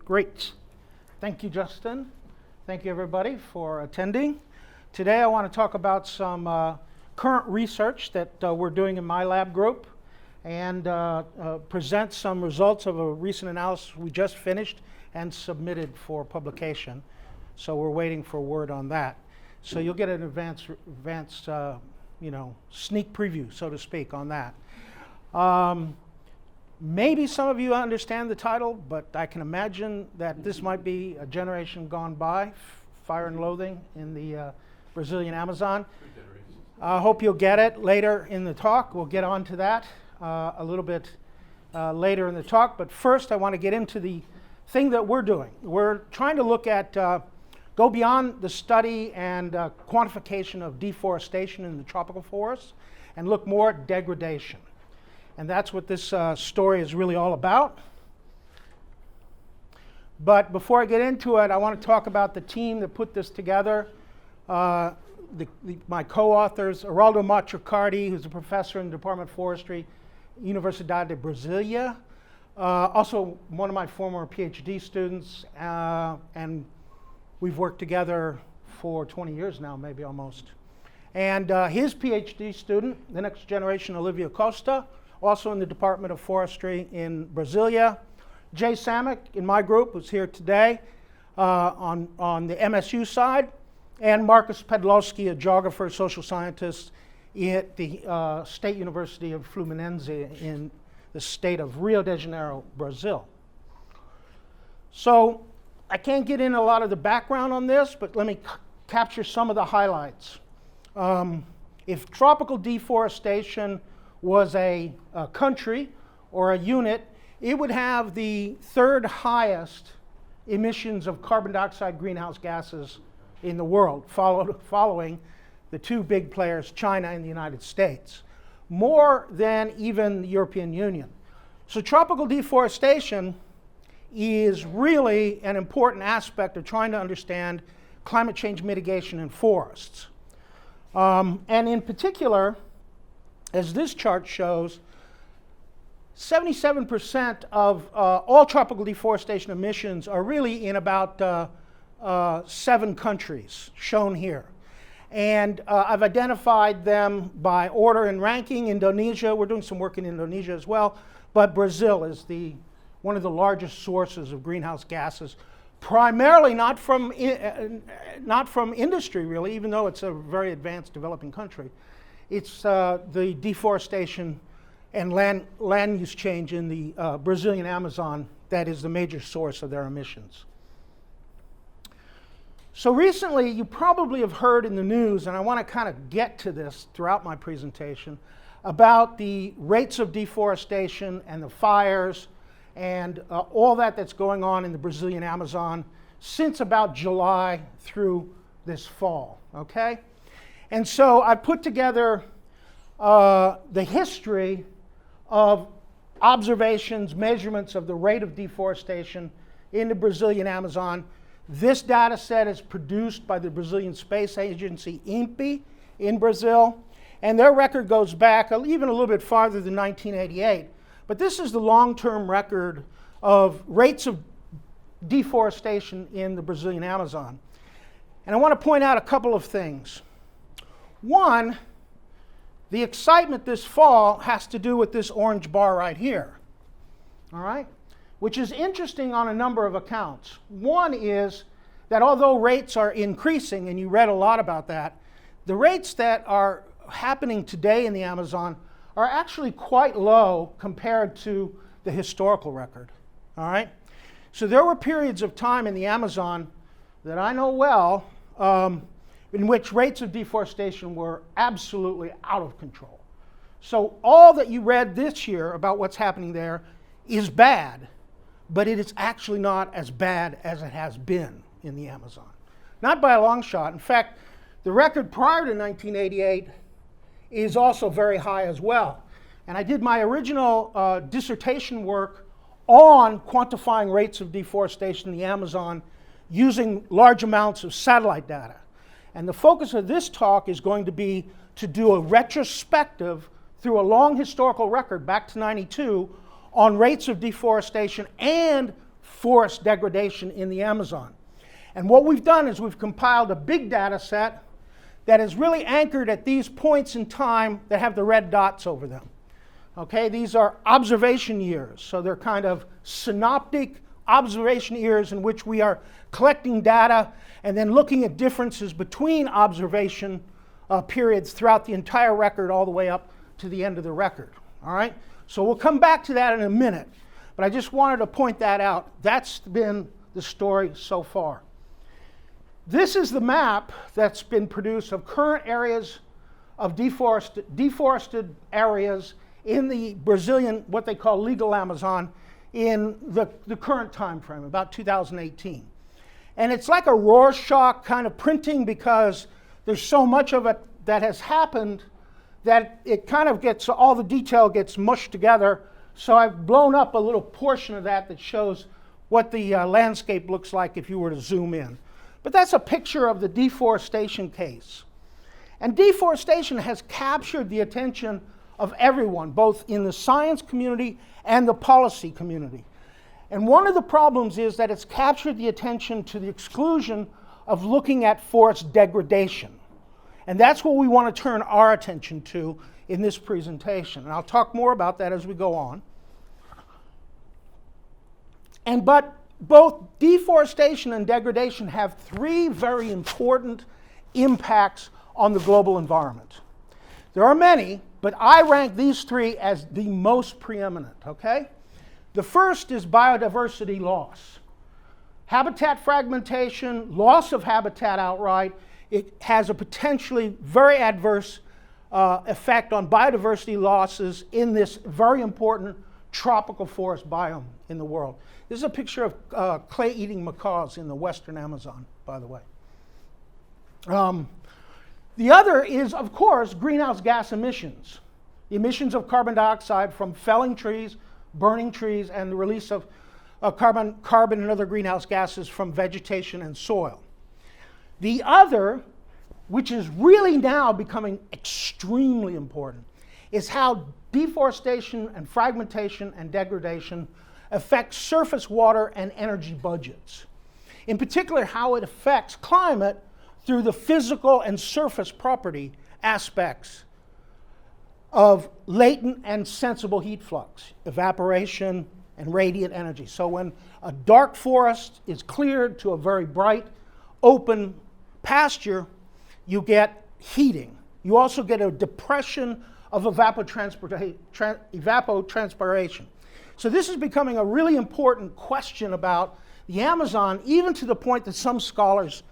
Great. Thank you, Justin. Thank you, everybody, for attending. Today, I want to talk about some current research that we're doing in my lab group and present some results of a recent analysis we just finished and submitted for publication. So we're waiting for word on that. So you'll get an advanced sneak preview, so to speak, on that. Maybe some of you understand the title, but I can imagine that this might be a generation gone by, fire and loathing in the Brazilian Amazon. I hope you'll get it later in the talk. We'll get on to that a little bit later in the talk. But first, I want to get into the thing that we're doing. We're trying to look at, go beyond the study and quantification of deforestation in the tropical forests and look more at degradation. And that's what this story is really all about. But before I get into it, I want to talk about the team that put this together. My co-authors, Araldo Matricardi, who's a professor in the Department of Forestry, Universidade de Brasilia. Also one of my former PhD students, and we've worked together for 20 years now, maybe almost. And his PhD student, the next generation, Olivia Costa, also in the Department of Forestry in Brasilia. Jay Samek in my group, who's here today on the MSU side. And Marcus Pedlowski, a geographer, social scientist at the State University of Fluminense in the state of Rio de Janeiro, Brazil. So I can't get into a lot of the background on this, but let me capture some of the highlights. If tropical deforestation was a country or a unit, it would have the third highest emissions of carbon dioxide greenhouse gases in the world, following the two big players, China and the United States, more than even the European Union. So tropical deforestation is really an important aspect of trying to understand climate change mitigation in forests. And in particular, as this chart shows, 77% of all tropical deforestation emissions are really in about 7 countries, shown here. And I've identified them by order and ranking. Indonesia, we're doing some work in Indonesia as well, but Brazil is one of the largest sources of greenhouse gases, primarily not from industry, really, even though it's a very advanced developing country. It's the deforestation and land use change in the Brazilian Amazon that is the major source of their emissions. So recently, you probably have heard in the news, and I want to kind of get to this throughout my presentation, about the rates of deforestation and the fires and all that's going on in the Brazilian Amazon since about July through this fall, okay? And so I put together the history of observations, measurements of the rate of deforestation in the Brazilian Amazon. This data set is produced by the Brazilian Space Agency, INPE, in Brazil, and their record goes back even a little bit farther than 1988. But this is the long-term record of rates of deforestation in the Brazilian Amazon. And I want to point out a couple of things. One, the excitement this fall has to do with this orange bar right here, all right? Which is interesting on a number of accounts. One is that although rates are increasing, and you read a lot about that, the rates that are happening today in the Amazon are actually quite low compared to the historical record, all right? So there were periods of time in the Amazon that I know well in which rates of deforestation were absolutely out of control. So all that you read this year about what's happening there is bad, but it is actually not as bad as it has been in the Amazon. Not by a long shot. In fact, the record prior to 1988 is also very high as well. And I did my original dissertation work on quantifying rates of deforestation in the Amazon using large amounts of satellite data. And the focus of this talk is going to be to do a retrospective through a long historical record back to '92 on rates of deforestation and forest degradation in the Amazon. And what we've done is we've compiled a big data set that is really anchored at these points in time that have the red dots over them. Okay, these are observation years, so they're kind of synoptic observation years in which we are collecting data and then looking at differences between observation periods throughout the entire record all the way up to the end of the record. All right, so we'll come back to that in a minute, but I just wanted to point that out. That's been the story so far. This is the map that's been produced of current areas of deforested areas in the Brazilian, what they call legal Amazon, in the current time frame, about 2018. And it's like a Rorschach kind of printing because there's so much of it that has happened that it kind of gets, all the detail gets mushed together. So I've blown up a little portion of that shows what the landscape looks like if you were to zoom in. But that's a picture of the deforestation case. And deforestation has captured the attention of everyone, both in the science community and the policy community. And one of the problems is that it's captured the attention to the exclusion of looking at forest degradation. And that's what we want to turn our attention to in this presentation. And I'll talk more about that as we go on. But both deforestation and degradation have three very important impacts on the global environment. There are many, but I rank these three as the most preeminent, okay? The first is biodiversity loss. Habitat fragmentation, loss of habitat outright, it has a potentially very adverse effect on biodiversity losses in this very important tropical forest biome in the world. This is a picture of clay-eating macaws in the western Amazon, by the way. The other is, of course, greenhouse gas emissions. The emissions of carbon dioxide from felling trees, burning trees, and the release of carbon and other greenhouse gases from vegetation and soil. The other, which is really now becoming extremely important, is how deforestation and fragmentation and degradation affect surface water and energy budgets. In particular, how it affects climate through the physical and surface property aspects of latent and sensible heat flux, evaporation, and radiant energy. So when a dark forest is cleared to a very bright, open pasture, you get heating. You also get a depression of evapotranspiration. So this is becoming a really important question about the Amazon, even to the point that some scholars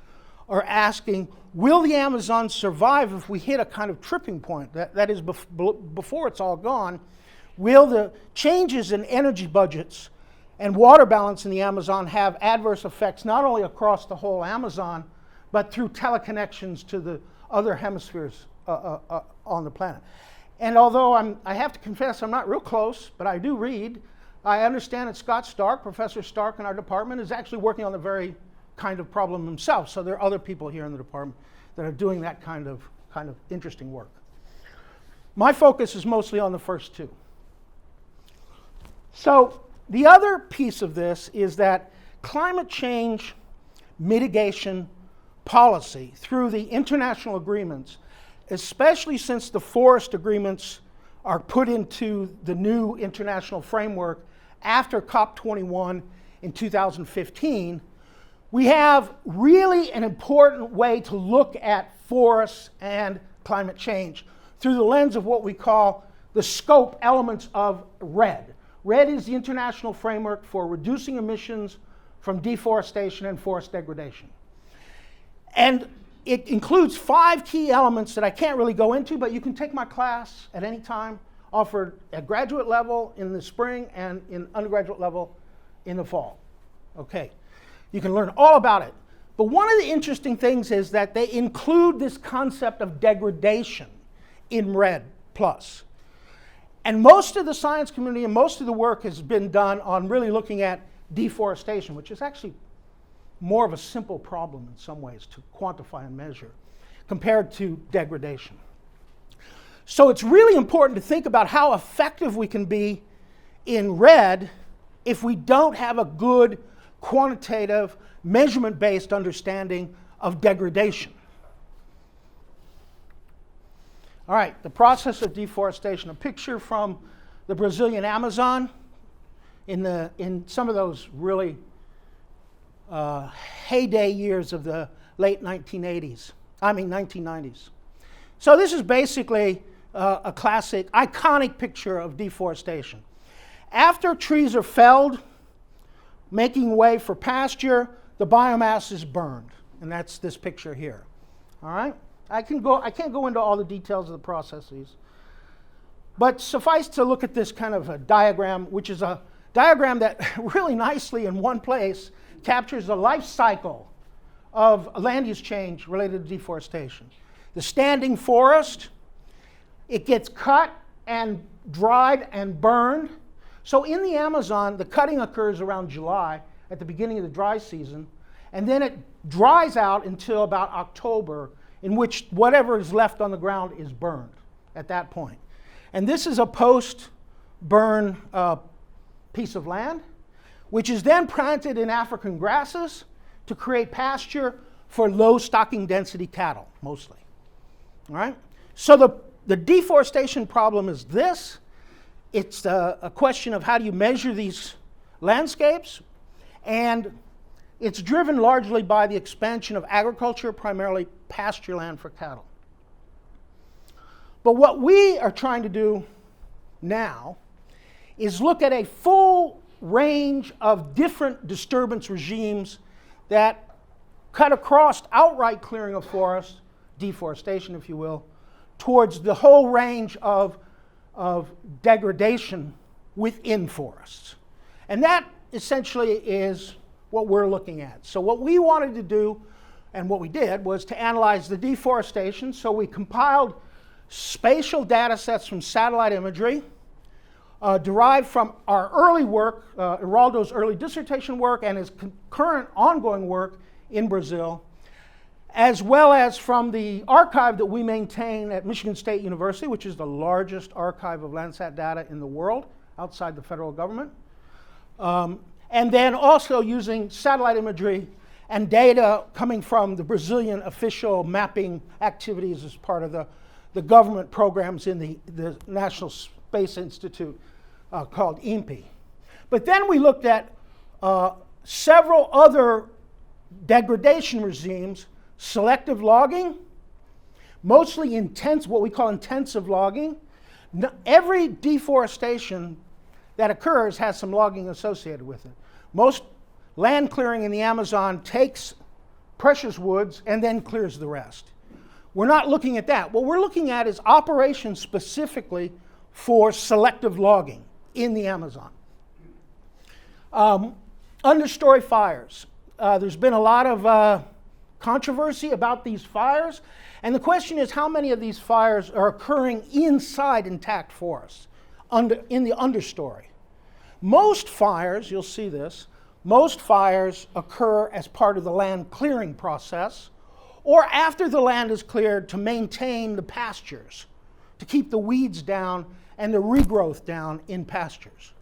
are asking, will the Amazon survive if we hit a kind of tripping point? That is, before it's all gone, will the changes in energy budgets and water balance in the Amazon have adverse effects not only across the whole Amazon, but through teleconnections to the other hemispheres on the planet? And although I have to confess I'm not real close, but I do read, I understand that Scott Stark, Professor Stark in our department, is actually working on the very kind of problem himself. So there are other people here in the department that are doing that kind of interesting work. My focus is mostly on the first two. So the other piece of this is that climate change mitigation policy through the international agreements, especially since the forest agreements are put into the new international framework after COP21 in 2015, we have really an important way to look at forests and climate change through the lens of what we call the scope elements of REDD. REDD is the international framework for reducing emissions from deforestation and forest degradation. And it includes 5 key elements that I can't really go into, but you can take my class at any time, offered at graduate level in the spring and in undergraduate level in the fall. Okay, you can learn all about it. But one of the interesting things is that they include this concept of degradation in REDD+. And most of the science community and most of the work has been done on really looking at deforestation, which is actually more of a simple problem in some ways to quantify and measure compared to degradation. So it's really important to think about how effective we can be in REDD if we don't have a good quantitative, measurement-based understanding of degradation. All right, the process of deforestation. A picture from the Brazilian Amazon in some of those really heyday years of the late 1990s. So this is basically a classic, iconic picture of deforestation. After trees are felled, making way for pasture, the biomass is burned, and that's this picture here. All right? I can't go into all the details of the processes, but suffice to look at this kind of a diagram, which is a diagram that really nicely in one place captures the life cycle of land use change related to deforestation. The standing forest, it gets cut and dried and burned. So in the Amazon, the cutting occurs around July, at the beginning of the dry season, and then it dries out until about October, in which whatever is left on the ground is burned at that point. And this is a post-burn piece of land, which is then planted in African grasses to create pasture for low stocking density cattle, mostly. All right? So the deforestation problem is this. It's a question of how do you measure these landscapes, and it's driven largely by the expansion of agriculture, primarily pasture land for cattle. But what we are trying to do now is look at a full range of different disturbance regimes that cut across outright clearing of forests, deforestation if you will, towards the whole range of degradation within forests. And that essentially is what we're looking at. So what we wanted to do, and what we did, was to analyze the deforestation. So we compiled spatial data sets from satellite imagery, derived from our early work, Geraldo's early dissertation work and his current ongoing work in Brazil, as well as from the archive that we maintain at Michigan State University, which is the largest archive of Landsat data in the world outside the federal government. And then also using satellite imagery and data coming from the Brazilian official mapping activities as part of the government programs in the National Space Institute called INPE. But then we looked at several other degradation regimes, selective logging, mostly intense, what we call intensive logging. Every deforestation that occurs has some logging associated with it. Most land clearing in the Amazon takes precious woods and then clears the rest. We're not looking at that. What we're looking at is operations specifically for selective logging in the Amazon. Understory fires. There's been a lot of controversy about these fires, and the question is how many of these fires are occurring inside intact forests, in the understory. Most fires, you'll see this, most fires occur as part of the land clearing process or after the land is cleared to maintain the pastures, to keep the weeds down and the regrowth down in pastures.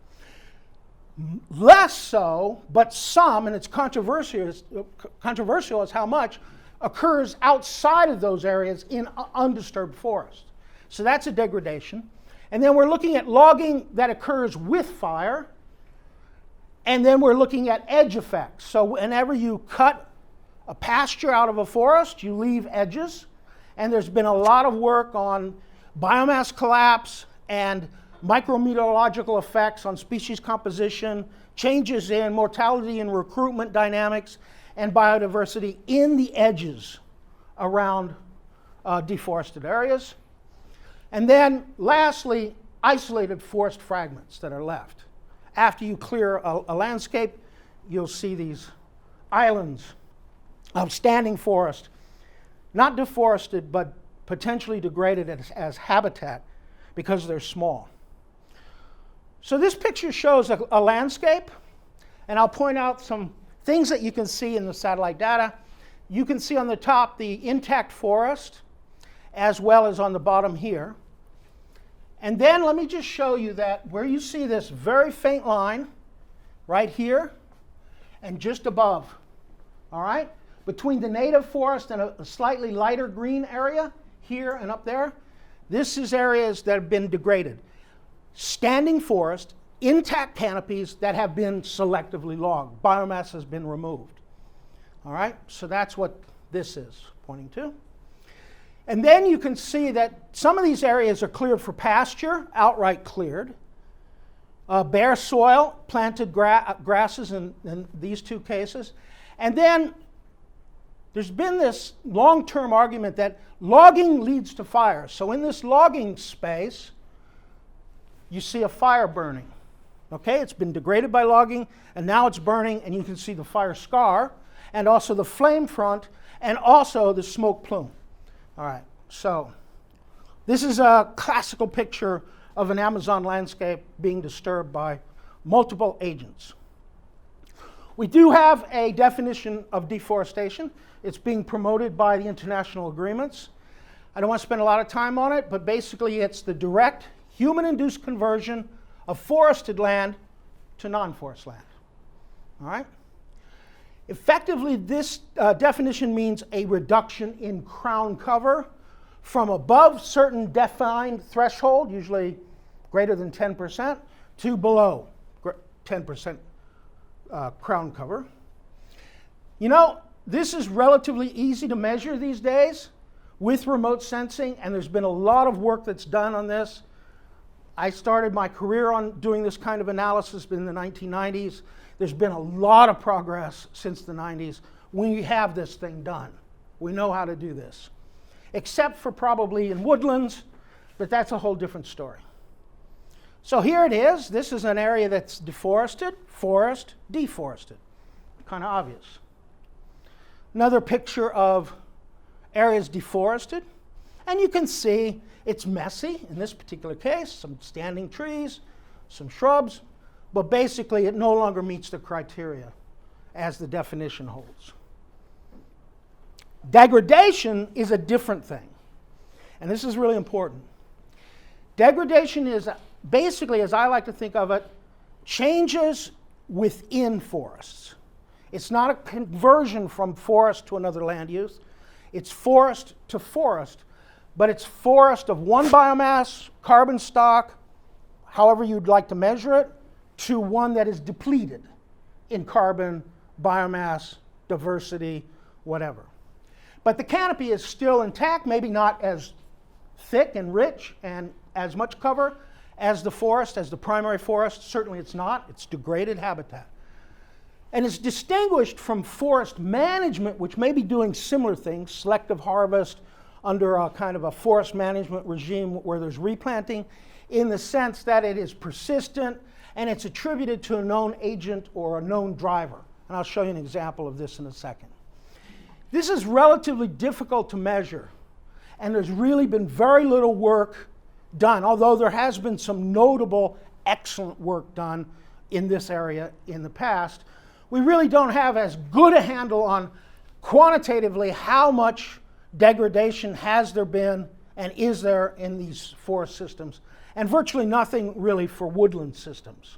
Less so, but some, and it's controversial as how much, occurs outside of those areas in undisturbed forest. So that's a degradation. And then we're looking at logging that occurs with fire. And then we're looking at edge effects. So whenever you cut a pasture out of a forest, you leave edges. And there's been a lot of work on biomass collapse and micrometeorological effects on species composition, changes in mortality and recruitment dynamics, and biodiversity in the edges around deforested areas. And then lastly, isolated forest fragments that are left. After you clear a landscape, you'll see these islands of standing forest, not deforested, but potentially degraded as habitat because they're small. So this picture shows a landscape, and I'll point out some things that you can see in the satellite data. You can see on the top the intact forest, as well as on the bottom here. And then let me just show you that where you see this very faint line right here, and just above, all right? Between the native forest and a slightly lighter green area, here and up there, this is areas that have been degraded. Standing forest, intact canopies that have been selectively logged. Biomass has been removed. All right, so that's what this is pointing to. And then you can see that some of these areas are cleared for pasture, outright cleared. Bare soil, planted grasses in these two cases. And then there's been this long-term argument that logging leads to fire. So in this logging space, you see a fire burning. Okay, it's been degraded by logging, and now it's burning, and you can see the fire scar, and also the flame front, and also the smoke plume. All right, so this is a classical picture of an Amazon landscape being disturbed by multiple agents. We do have a definition of deforestation. It's being promoted by the international agreements. I don't want to spend a lot of time on it, but basically it's the direct human-induced conversion of forested land to non-forest land. All right? Effectively, this definition means a reduction in crown cover from above certain defined threshold, usually greater than 10%, to below 10% crown cover. You know, this is relatively easy to measure these days with remote sensing, and there's been a lot of work that's done on this. I started my career on doing this kind of analysis in the 1990s. There's been a lot of progress since the 90s. We have this thing done. We know how to do this. Except for probably in woodlands, but that's a whole different story. So here it is. This is an area that's deforested, forest, deforested. Kind of obvious. Another picture of areas deforested. And you can see it's messy in this particular case, some standing trees, some shrubs, but basically it no longer meets the criteria as the definition holds. Degradation is a different thing, and this is really important. Degradation is basically, as I like to think of it, changes within forests. It's not a conversion from forest to another land use. It's forest to forest, but it's forest of one biomass, carbon stock, however you'd like to measure it, to one that is depleted in carbon, biomass, diversity, whatever. But the canopy is still intact, maybe not as thick and rich and as much cover as the forest, as the primary forest. Certainly it's not. It's degraded habitat. And it's distinguished from forest management, which may be doing similar things, selective harvest under a kind of a forest management regime where there's replanting, in the sense that it is persistent and it's attributed to a known agent or a known driver. And I'll show you an example of this in a second. This is relatively difficult to measure, and there's really been very little work done, although there has been some notable, excellent work done in this area in the past. We really don't have as good a handle on quantitatively how much degradation has there been and is there in these forest systems, and virtually nothing really for woodland systems.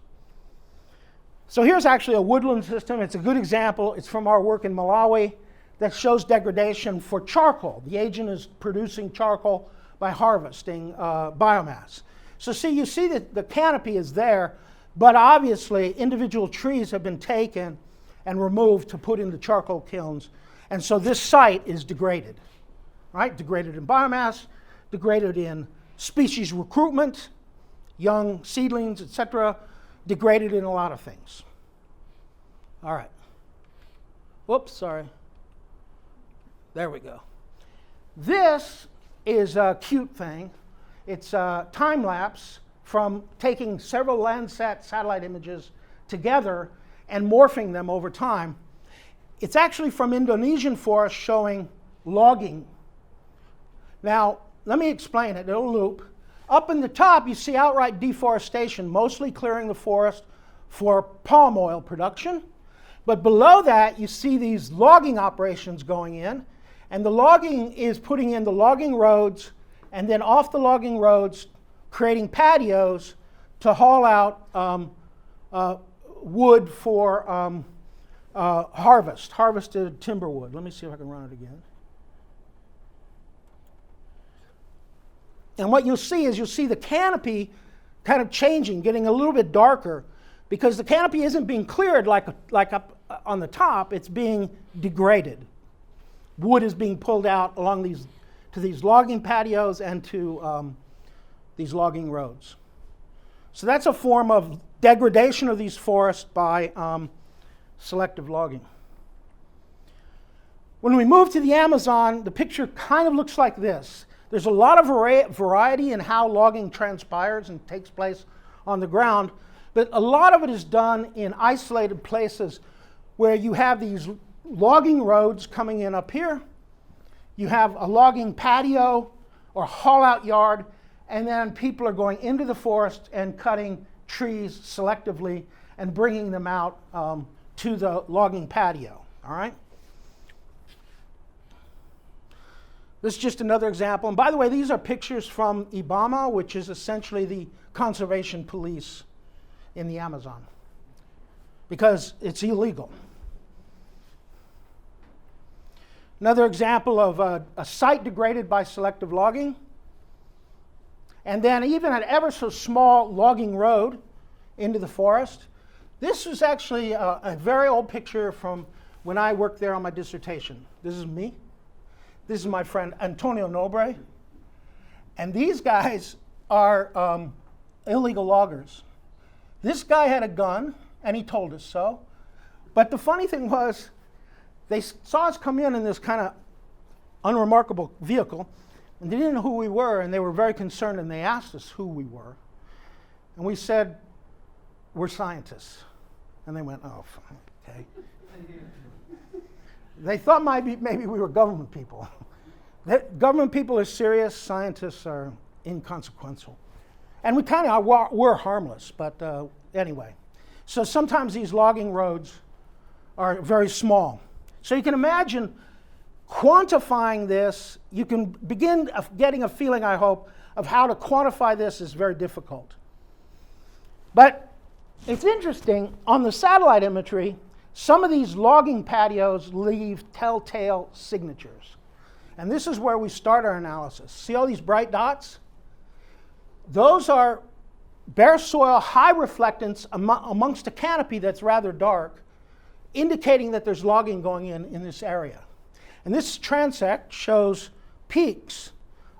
So here's actually a woodland system. It's a good example. It's from our work in Malawi that shows degradation for charcoal. The agent is producing charcoal by harvesting biomass. So you see that the canopy is there, but obviously individual trees have been taken and removed to put into charcoal kilns. And so this site is degraded, right? Degraded in biomass, degraded in species recruitment, young seedlings, etc., degraded in a lot of things. All right. Whoops, sorry. There we go. This is a cute thing. It's a time lapse from taking several Landsat satellite images together and morphing them over time. It's actually from Indonesian forests showing logging. Now, let me explain it. It'll loop. Up in the top, you see outright deforestation, mostly clearing the forest for palm oil production. But below that, you see these logging operations going in. And the logging is putting in the logging roads, and then off the logging roads, creating patios to haul out wood for harvested timber wood. Let me see if I can run it again. And what you'll see is the canopy kind of changing, getting a little bit darker, because the canopy isn't being cleared like up on the top, it's being degraded. Wood is being pulled out along these logging patios and to these logging roads. So that's a form of degradation of these forests by selective logging. When we move to the Amazon, the picture kind of looks like this. There's a lot of variety in how logging transpires and takes place on the ground, but a lot of it is done in isolated places where you have these logging roads coming in up here, you have a logging patio or haul-out yard, and then people are going into the forest and cutting trees selectively and bringing them out to the logging patio, all right? This is just another example. And by the way, these are pictures from IBAMA, which is essentially the conservation police in the Amazon, because it's illegal. Another example of a site degraded by selective logging. And then even an ever so small logging road into the forest. This is actually a very old picture from when I worked there on my dissertation. This is me. This is my friend Antonio Nobre. And these guys are illegal loggers. This guy had a gun, and he told us so. But the funny thing was, they saw us come in this kind of unremarkable vehicle, and they didn't know who we were, and they were very concerned, and they asked us who we were. And we said, we're scientists. And they went, oh, okay. They thought maybe we were government people. Government people are serious, scientists are inconsequential. And we kind of were harmless, but anyway. So sometimes these logging roads are very small. So you can imagine quantifying this. You can begin getting a feeling, I hope, of how to quantify this is very difficult. But it's interesting, on the satellite imagery, some of these logging patios leave telltale signatures. And this is where we start our analysis. See all these bright dots? Those are bare soil, high reflectance amongst a canopy that's rather dark, indicating that there's logging going in this area. And this transect shows peaks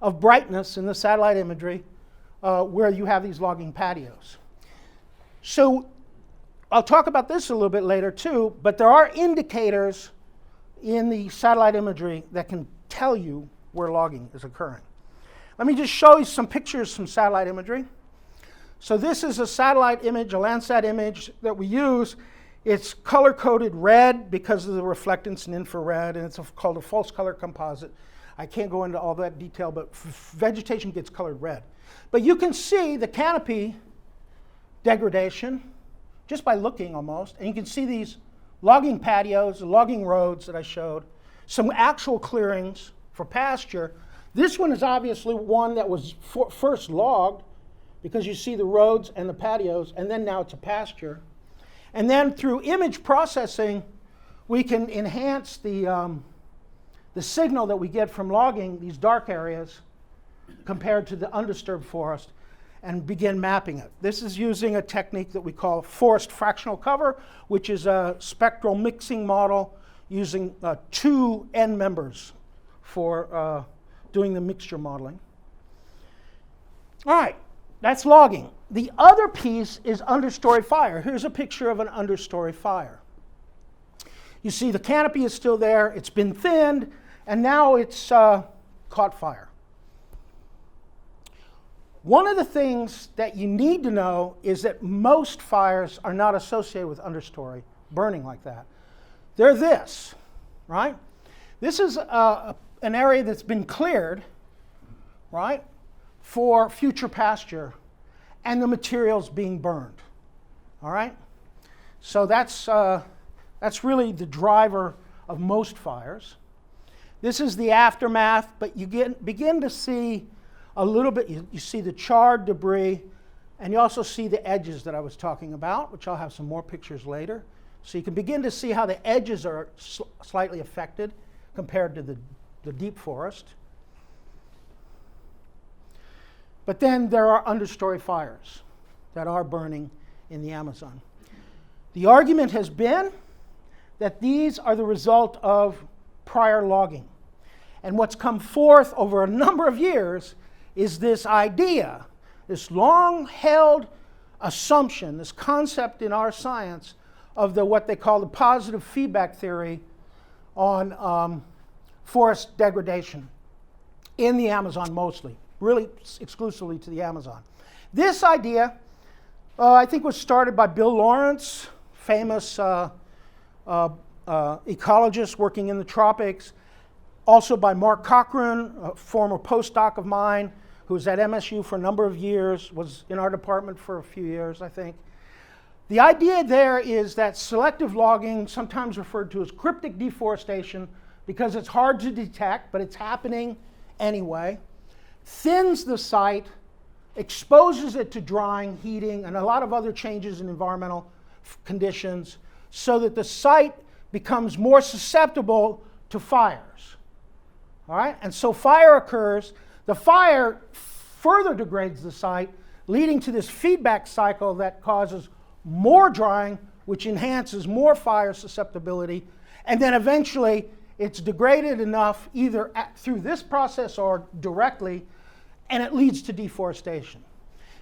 of brightness in the satellite imagery where you have these logging patios. So I'll talk about this a little bit later too, but there are indicators in the satellite imagery that can tell you where logging is occurring. Let me just show you some pictures from satellite imagery. So this is a satellite image, a Landsat image that we use. It's color-coded red because of the reflectance in infrared, and it's called a false color composite. I can't go into all that detail, but vegetation gets colored red. But you can see the canopy degradation just by looking almost, and you can see these logging patios, logging roads that I showed, some actual clearings for pasture. This one is obviously one that was first logged because you see the roads and the patios, and then now it's a pasture. And then through image processing, we can enhance the signal that we get from logging these dark areas compared to the undisturbed forest and begin mapping it. This is using a technique that we call forest fractional cover, which is a spectral mixing model using two end members for doing the mixture modeling. All right, that's logging. The other piece is understory fire. Here's a picture of an understory fire. You see the canopy is still there, it's been thinned, and now it's caught fire. One of the things that you need to know is that most fires are not associated with understory burning like that. They're this, right? This is an area that's been cleared, right, for future pasture, and the materials being burned, all right? So that's really the driver of most fires. This is the aftermath, but you begin to see a little bit, you see the charred debris, and you also see the edges that I was talking about, which I'll have some more pictures later. So you can begin to see how the edges are slightly affected compared to the deep forest. But then there are understory fires that are burning in the Amazon. The argument has been that these are the result of prior logging. And what's come forth over a number of years is this idea, this long-held assumption, this concept in our science of what they call the positive feedback theory on forest degradation in the Amazon mostly, really exclusively to the Amazon. This idea, I think, was started by Bill Lawrence, famous ecologist working in the tropics, also by Mark Cochran, a former postdoc of mine who was at MSU for a number of years, was in our department for a few years, I think. The idea there is that selective logging, sometimes referred to as cryptic deforestation, because it's hard to detect, but it's happening anyway, thins the site, exposes it to drying, heating, and a lot of other changes in environmental conditions, so that the site becomes more susceptible to fires. All right? And so fire occurs. The fire further degrades the site, leading to this feedback cycle that causes more drying, which enhances more fire susceptibility, and then eventually it's degraded enough either through this process or directly, and it leads to deforestation.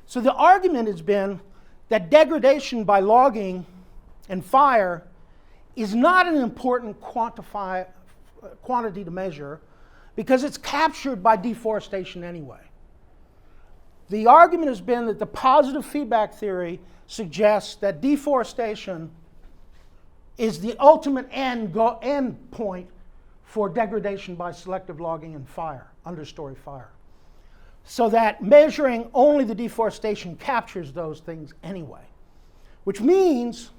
So the argument has been that degradation by logging and fire is not an important quantity to measure because it's captured by deforestation anyway. The argument has been that the positive feedback theory suggests that deforestation is the ultimate end point for degradation by selective logging and fire, understory fire. So that measuring only the deforestation captures those things anyway. Which means,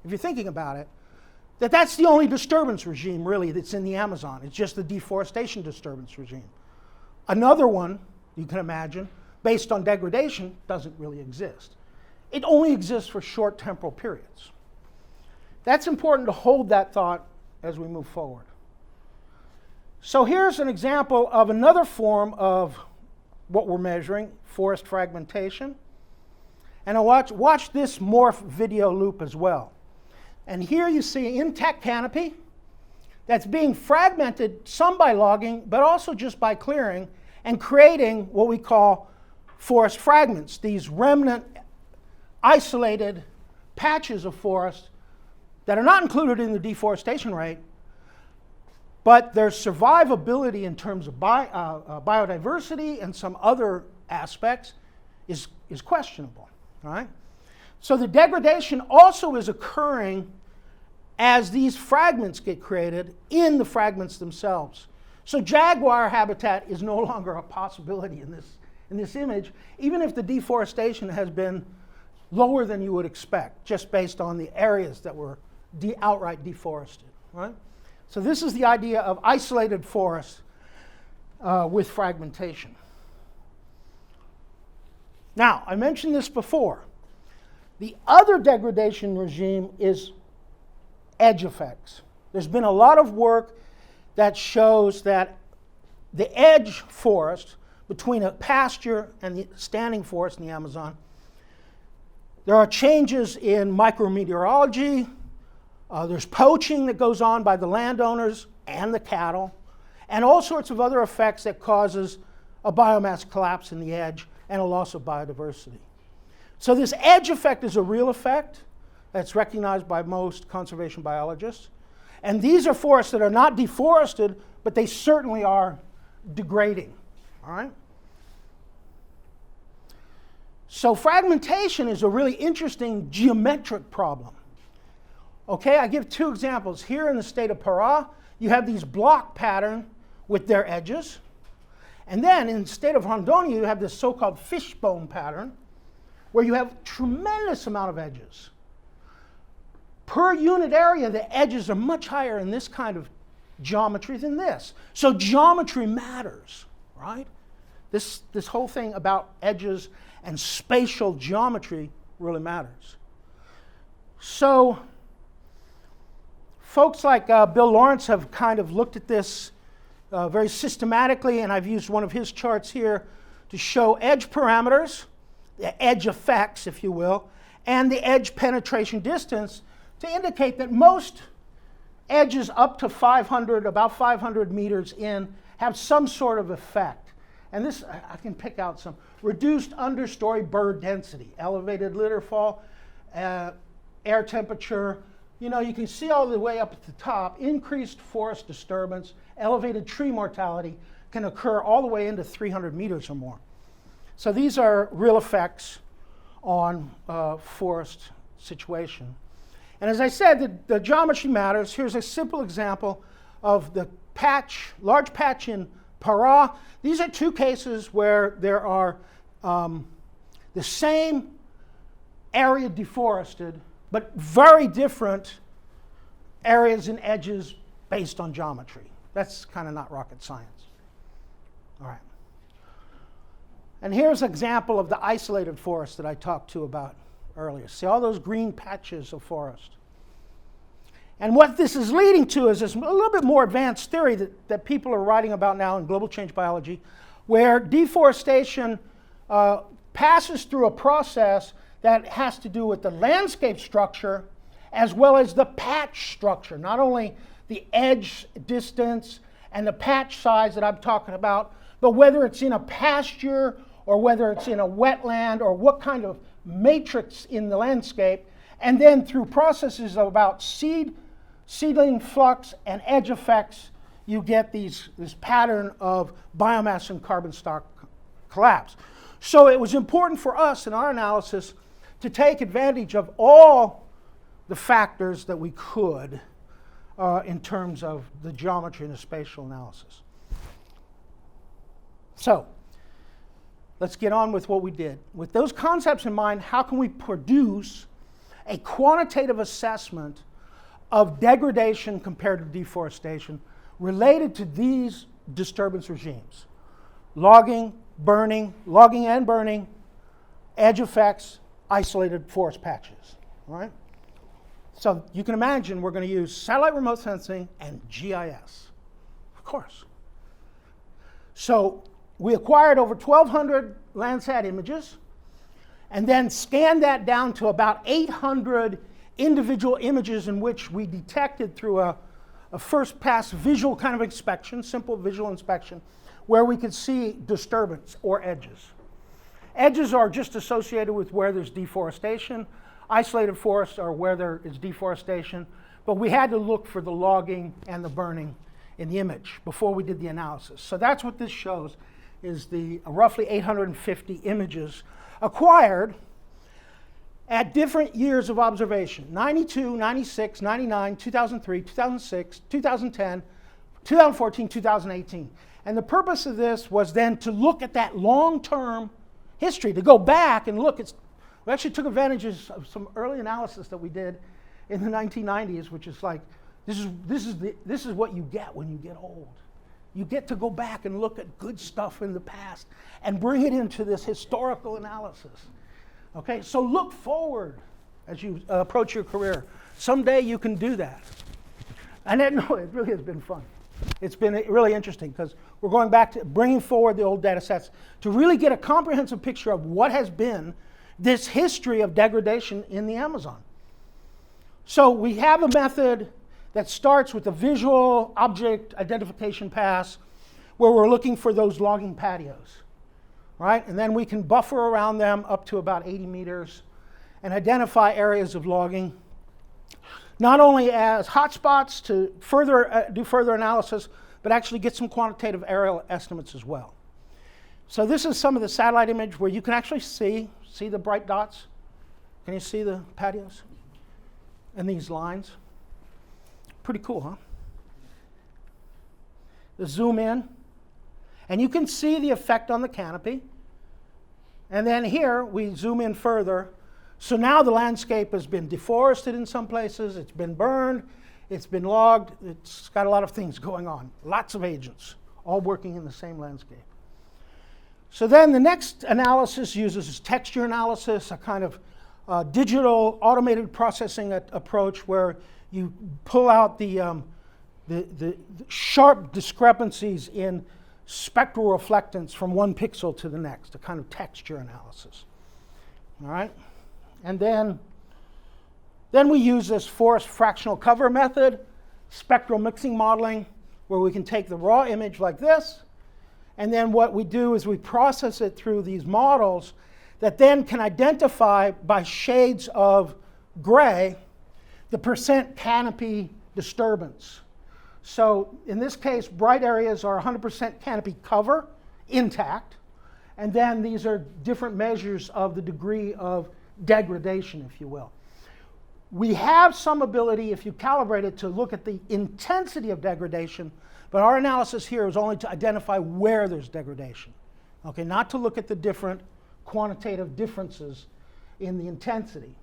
if you're thinking about it, that that's the only disturbance regime really that's in the Amazon. It's just the deforestation disturbance regime. Another one, you can imagine, based on degradation, doesn't really exist. It only exists for short temporal periods. That's important to hold that thought as we move forward. So here's an example of another form of what we're measuring, forest fragmentation. And watch this morph video loop as well. And here you see an intact canopy that's being fragmented, some by logging, but also just by clearing, and creating what we call forest fragments, these remnant, isolated patches of forest that are not included in the deforestation rate, but their survivability in terms of biodiversity and some other aspects is questionable. All right? So the degradation also is occurring as these fragments get created in the fragments themselves. So jaguar habitat is no longer a possibility in this image, even if the deforestation has been lower than you would expect, just based on the areas that were outright deforested. Right? So this is the idea of isolated forests with fragmentation. Now, I mentioned this before. The other degradation regime is edge effects. There's been a lot of work that shows that the edge forest between a pasture and the standing forest in the Amazon, there are changes in micrometeorology. There's poaching that goes on by the landowners and the cattle, and all sorts of other effects that causes a biomass collapse in the edge and a loss of biodiversity. So this edge effect is a real effect that's recognized by most conservation biologists. And these are forests that are not deforested, but they certainly are degrading. All right? So fragmentation is a really interesting geometric problem. Okay, I give two examples. Here in the state of Pará, you have these block pattern with their edges. And then in the state of Rondônia, you have this so-called fishbone pattern, where you have tremendous amount of edges. Per unit area, the edges are much higher in this kind of geometry than this. So geometry matters, right? This whole thing about edges and spatial geometry really matters. So folks like Bill Lawrence have kind of looked at this very systematically, and I've used one of his charts here to show edge parameters, the edge effects, if you will, and the edge penetration distance to indicate that most edges up to 500, about 500 meters in, have some sort of effect. And this, I can pick out some. Reduced understory bird density, elevated litter fall, air temperature. You know, you can see all the way up at the top, increased forest disturbance, elevated tree mortality can occur all the way into 300 meters or more. So these are real effects on forest situation. And as I said, the geometry matters. Here's a simple example of the patch, large patch in Pará. These are two cases where there are the same area deforested, but very different areas and edges based on geometry. That's kind of not rocket science. All right. And here's an example of the isolated forest that I talked to about earlier. See all those green patches of forest. And what this is leading to is this a little bit more advanced theory that people are writing about now in global change biology, where deforestation passes through a process that has to do with the landscape structure as well as the patch structure. Not only the edge distance and the patch size that I'm talking about, but whether it's in a pasture or whether it's in a wetland or what kind of matrix in the landscape, and then through processes of about seedling flux and edge effects, you get this pattern of biomass and carbon stock collapse. So it was important for us in our analysis to take advantage of all the factors that we could in terms of the geometry and the spatial analysis. So let's get on with what we did. With those concepts in mind, how can we produce a quantitative assessment of degradation compared to deforestation related to these disturbance regimes? Logging and burning, edge effects, isolated forest patches. All right? So you can imagine we're going to use satellite remote sensing and GIS, of course. So we acquired over 1,200 Landsat images and then scanned that down to about 800 individual images in which we detected through a first pass visual kind of inspection, simple visual inspection, where we could see disturbance or edges. Edges are just associated with where there's deforestation. Isolated forests are where there is deforestation, but we had to look for the logging and the burning in the image before we did the analysis. So that's what this shows, is the roughly 850 images acquired at different years of observation: 92, 96, 99, 2003, 2006, 2010, 2014, 2018. And the purpose of this was then to look at that long-term history, to go back and look at. We actually took advantage of some early analysis that we did in the 1990s, which is like, this is what you get when you get old. You get to go back and look at good stuff in the past and bring it into this historical analysis. Okay, so look forward as you approach your career. Someday you can do that. And it really has been fun. It's been really interesting because we're going back to bringing forward the old data sets to really get a comprehensive picture of what has been this history of degradation in the Amazon. So we have a method that starts with a visual object identification pass where we're looking for those logging patios, right? And then we can buffer around them up to about 80 meters and identify areas of logging, not only as hotspots to do further analysis, but actually get some quantitative aerial estimates as well. So this is some of the satellite image where you can actually see the bright dots. Can you see the patios and these lines? Pretty cool, huh? The zoom in, and you can see the effect on the canopy. And then here we zoom in further. So now the landscape has been deforested in some places, it's been burned, it's been logged, it's got a lot of things going on, lots of agents, all working in the same landscape. So then the next analysis uses texture analysis, a kind of digital automated processing approach where you pull out the sharp discrepancies in spectral reflectance from one pixel to the next, a kind of texture analysis. All right? And then we use this forest fractional cover method, spectral mixing modeling, where we can take the raw image like this, and then what we do is we process it through these models that then can identify by shades of gray the percent canopy disturbance. So in this case, bright areas are 100% canopy cover, intact, and then these are different measures of the degree of degradation, if you will. We have some ability, if you calibrate it, to look at the intensity of degradation, but our analysis here is only to identify where there's degradation. Okay, not to look at the different quantitative differences in the intensity,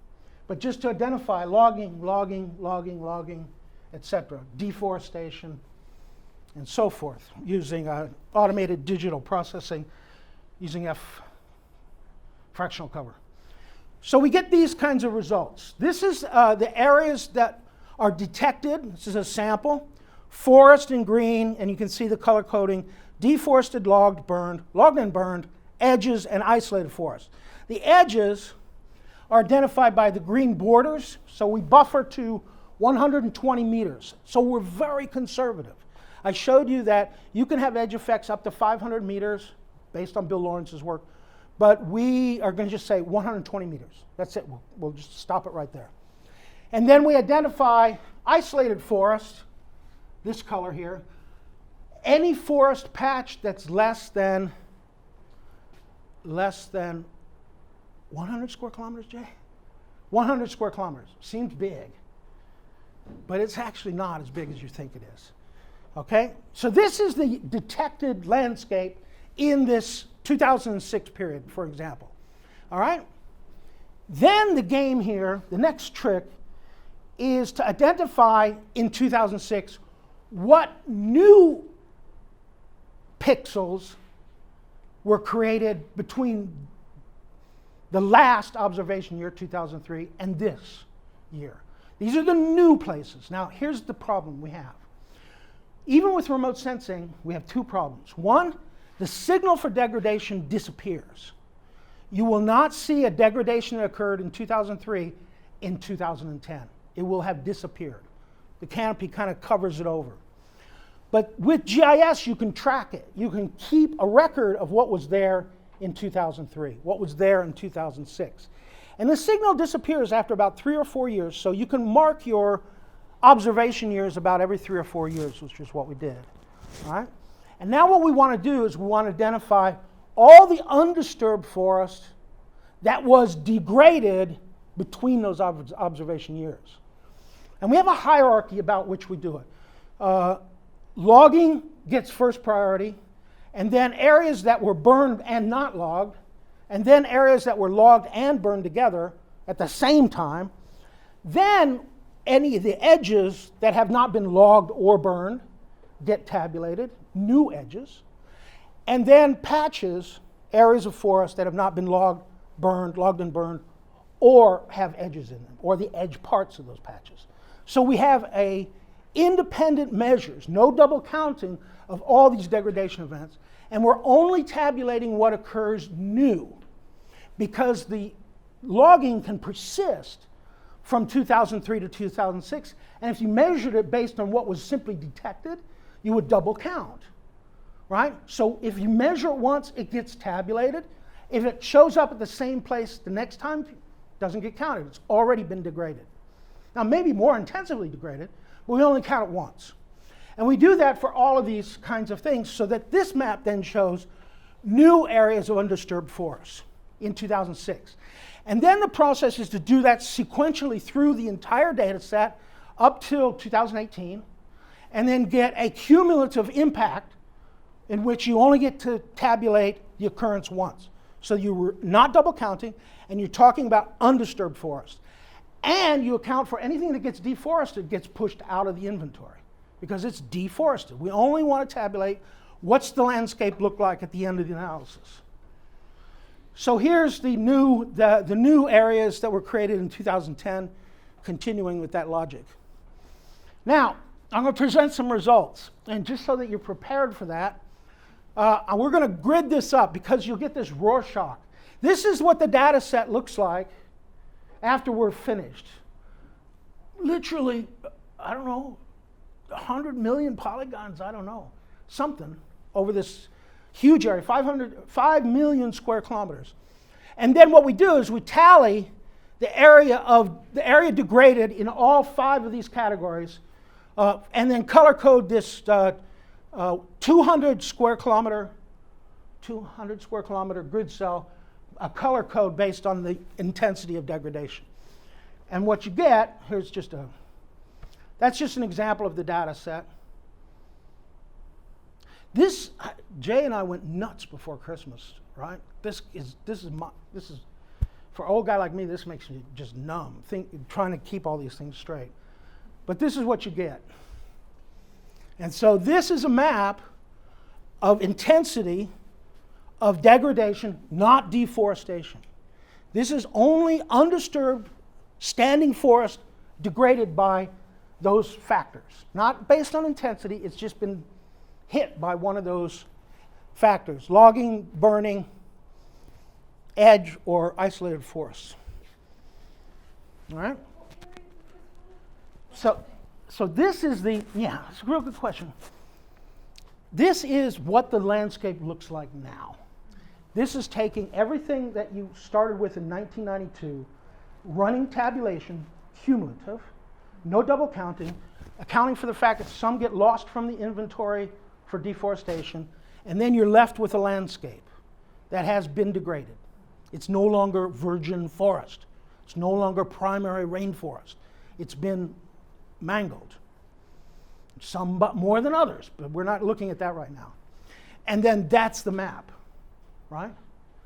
but just to identify logging, etc., deforestation, and so forth, using automated digital processing, using fractional cover. So we get these kinds of results. This is the areas that are detected. This is a sample. Forest in green, and you can see the color coding. Deforested, logged and burned, edges, and isolated forest. The edges are identified by the green borders, so we buffer to 120 meters. So we're very conservative. I showed you that you can have edge effects up to 500 meters based on Bill Lawrence's work, but we are going to just say 120 meters. That's it. We'll just stop it right there. And then we identify isolated forest, this color here. Any forest patch that's less than 100 square kilometers, Jay? 100 square kilometers. Seems big, but it's actually not as big as you think it is. Okay? So this is the detected landscape in this 2006 period, for example. All right? Then the game here, the next trick, is to identify in 2006 what new pixels were created between the last observation year, 2003, and this year. These are the new places. Now, here's the problem we have. Even with remote sensing, we have two problems. One, the signal for degradation disappears. You will not see a degradation that occurred in 2003 in 2010. It will have disappeared. The canopy kind of covers it over. But with GIS, you can track it. You can keep a record of what was there in 2003, what was there in 2006. And the signal disappears after about 3 or 4 years, so you can mark your observation years about every 3 or 4 years, which is what we did. All right? And now what we want to do is we want to identify all the undisturbed forest that was degraded between those observation years. And we have a hierarchy about which we do it. Logging gets first priority, and then areas that were burned and not logged, and then areas that were logged and burned together at the same time. Then any of the edges that have not been logged or burned get tabulated, new edges. And then patches, areas of forest that have not been logged and burned, or have edges in them, or the edge parts of those patches. So we have independent measures, no double counting of all these degradation events, and we're only tabulating what occurs new, because the logging can persist from 2003 to 2006, and if you measured it based on what was simply detected, you would double count, right? So if you measure it once, it gets tabulated. If it shows up at the same place the next time, it doesn't get counted. It's already been degraded. Now, maybe more intensively degraded, but we only count it once. And we do that for all of these kinds of things so that this map then shows new areas of undisturbed forests in 2006. And then the process is to do that sequentially through the entire data set up till 2018, and then get a cumulative impact in which you only get to tabulate the occurrence once. So you were not double counting, and you're talking about undisturbed forest. And you account for anything that gets deforested gets pushed out of the inventory because it's deforested. We only want to tabulate what's the landscape look like at the end of the analysis. So here's the new areas that were created in 2010, continuing with that logic. Now, I'm going to present some results, and just so that you're prepared for that, we're going to grid this up because you'll get this Rorschach. This is what the data set looks like after we're finished. Literally, I don't know, 100 million polygons, I don't know, something over this huge area, 5 million square kilometers. And then what we do is we tally the area degraded in all 5 of these categories, and then color code this 200 square kilometer grid cell, a color code based on the intensity of degradation. And what you get, that's just an example of the data set. Jay and I went nuts before Christmas, right? This is for an old guy like me, this makes me just numb, trying to keep all these things straight. But this is what you get. And so this is a map of intensity of degradation, not deforestation. This is only undisturbed standing forest degraded by those factors. Not based on intensity, it's just been hit by one of those factors: logging, burning, edge, or isolated forests. All right? So this is it's a real good question. This is what the landscape looks like now. This is taking everything that you started with in 1992, running tabulation, cumulative, no double counting, accounting for the fact that some get lost from the inventory for deforestation, and then you're left with a landscape that has been degraded. It's no longer virgin forest. It's no longer primary rainforest. It's been mangled. Some more than others, but we're not looking at that right now. And then that's the map, right?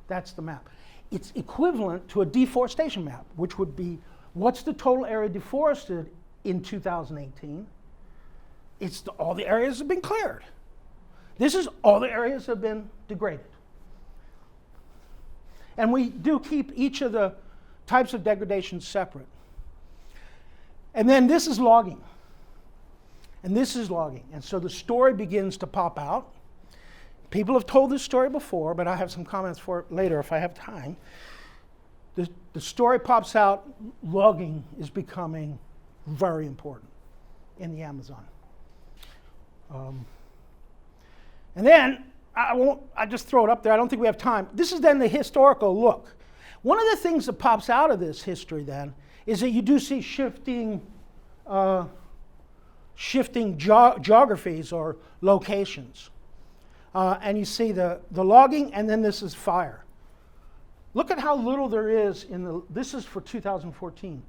That's the map. It's equivalent to a deforestation map, which would be what's the total area deforested in 2018? It's all the areas have been cleared. This is all the areas have been degraded. And we do keep each of the types of degradation separate. And then this is logging. And this is logging. And so the story begins to pop out. People have told this story before, but I have some comments for it later if I have time. The story pops out. Logging is becoming very important in the Amazon. And then, I just throw it up there. I don't think we have time. This is then the historical look. One of the things that pops out of this history then is that you do see shifting geographies or locations. And you see the logging, and then this is fire. Look at how little there is this is for 2014,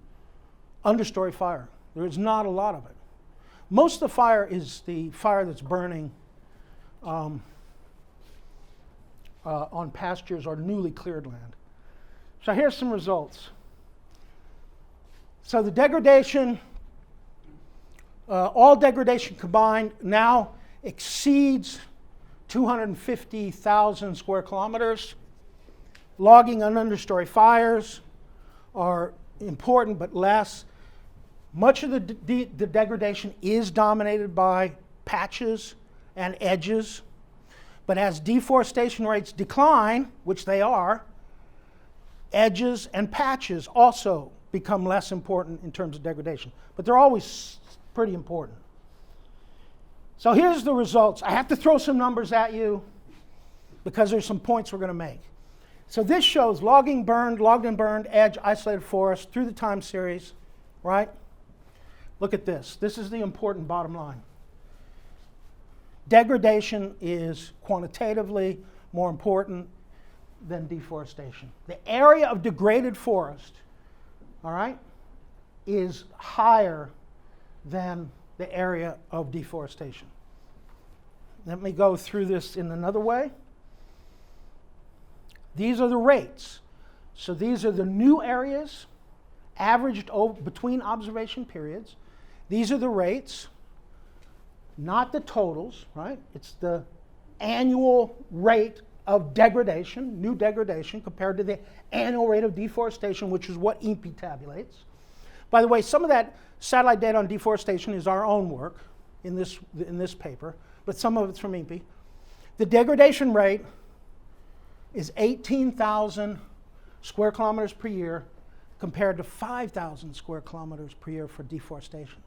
understory fire. There is not a lot of it. Most of the fire is the fire that's burning on pastures or newly cleared land. So here's some results. So the degradation, all degradation combined now exceeds 250,000 square kilometers. Logging and understory fires are important but less. Much of the degradation is dominated by patches and edges. But as deforestation rates decline, which they are, edges and patches also become less important in terms of degradation. But they're always pretty important. So here's the results. I have to throw some numbers at you because there's some points we're going to make. So this shows logged and burned, edge, isolated forest through the time series, right? Look at this. This is the important bottom line. Degradation is quantitatively more important than deforestation. The area of degraded forest, all right, is higher than the area of deforestation. Let me go through this in another way. These are the rates. So these are the new areas averaged between observation periods. These are the rates, not the totals, right? It's the annual rate of degradation, new degradation, compared to the annual rate of deforestation, which is what INPE tabulates. By the way, some of that satellite data on deforestation is our own work in this paper, but some of it's from INPE. The degradation rate is 18,000 square kilometers per year compared to 5,000 square kilometers per year for deforestation,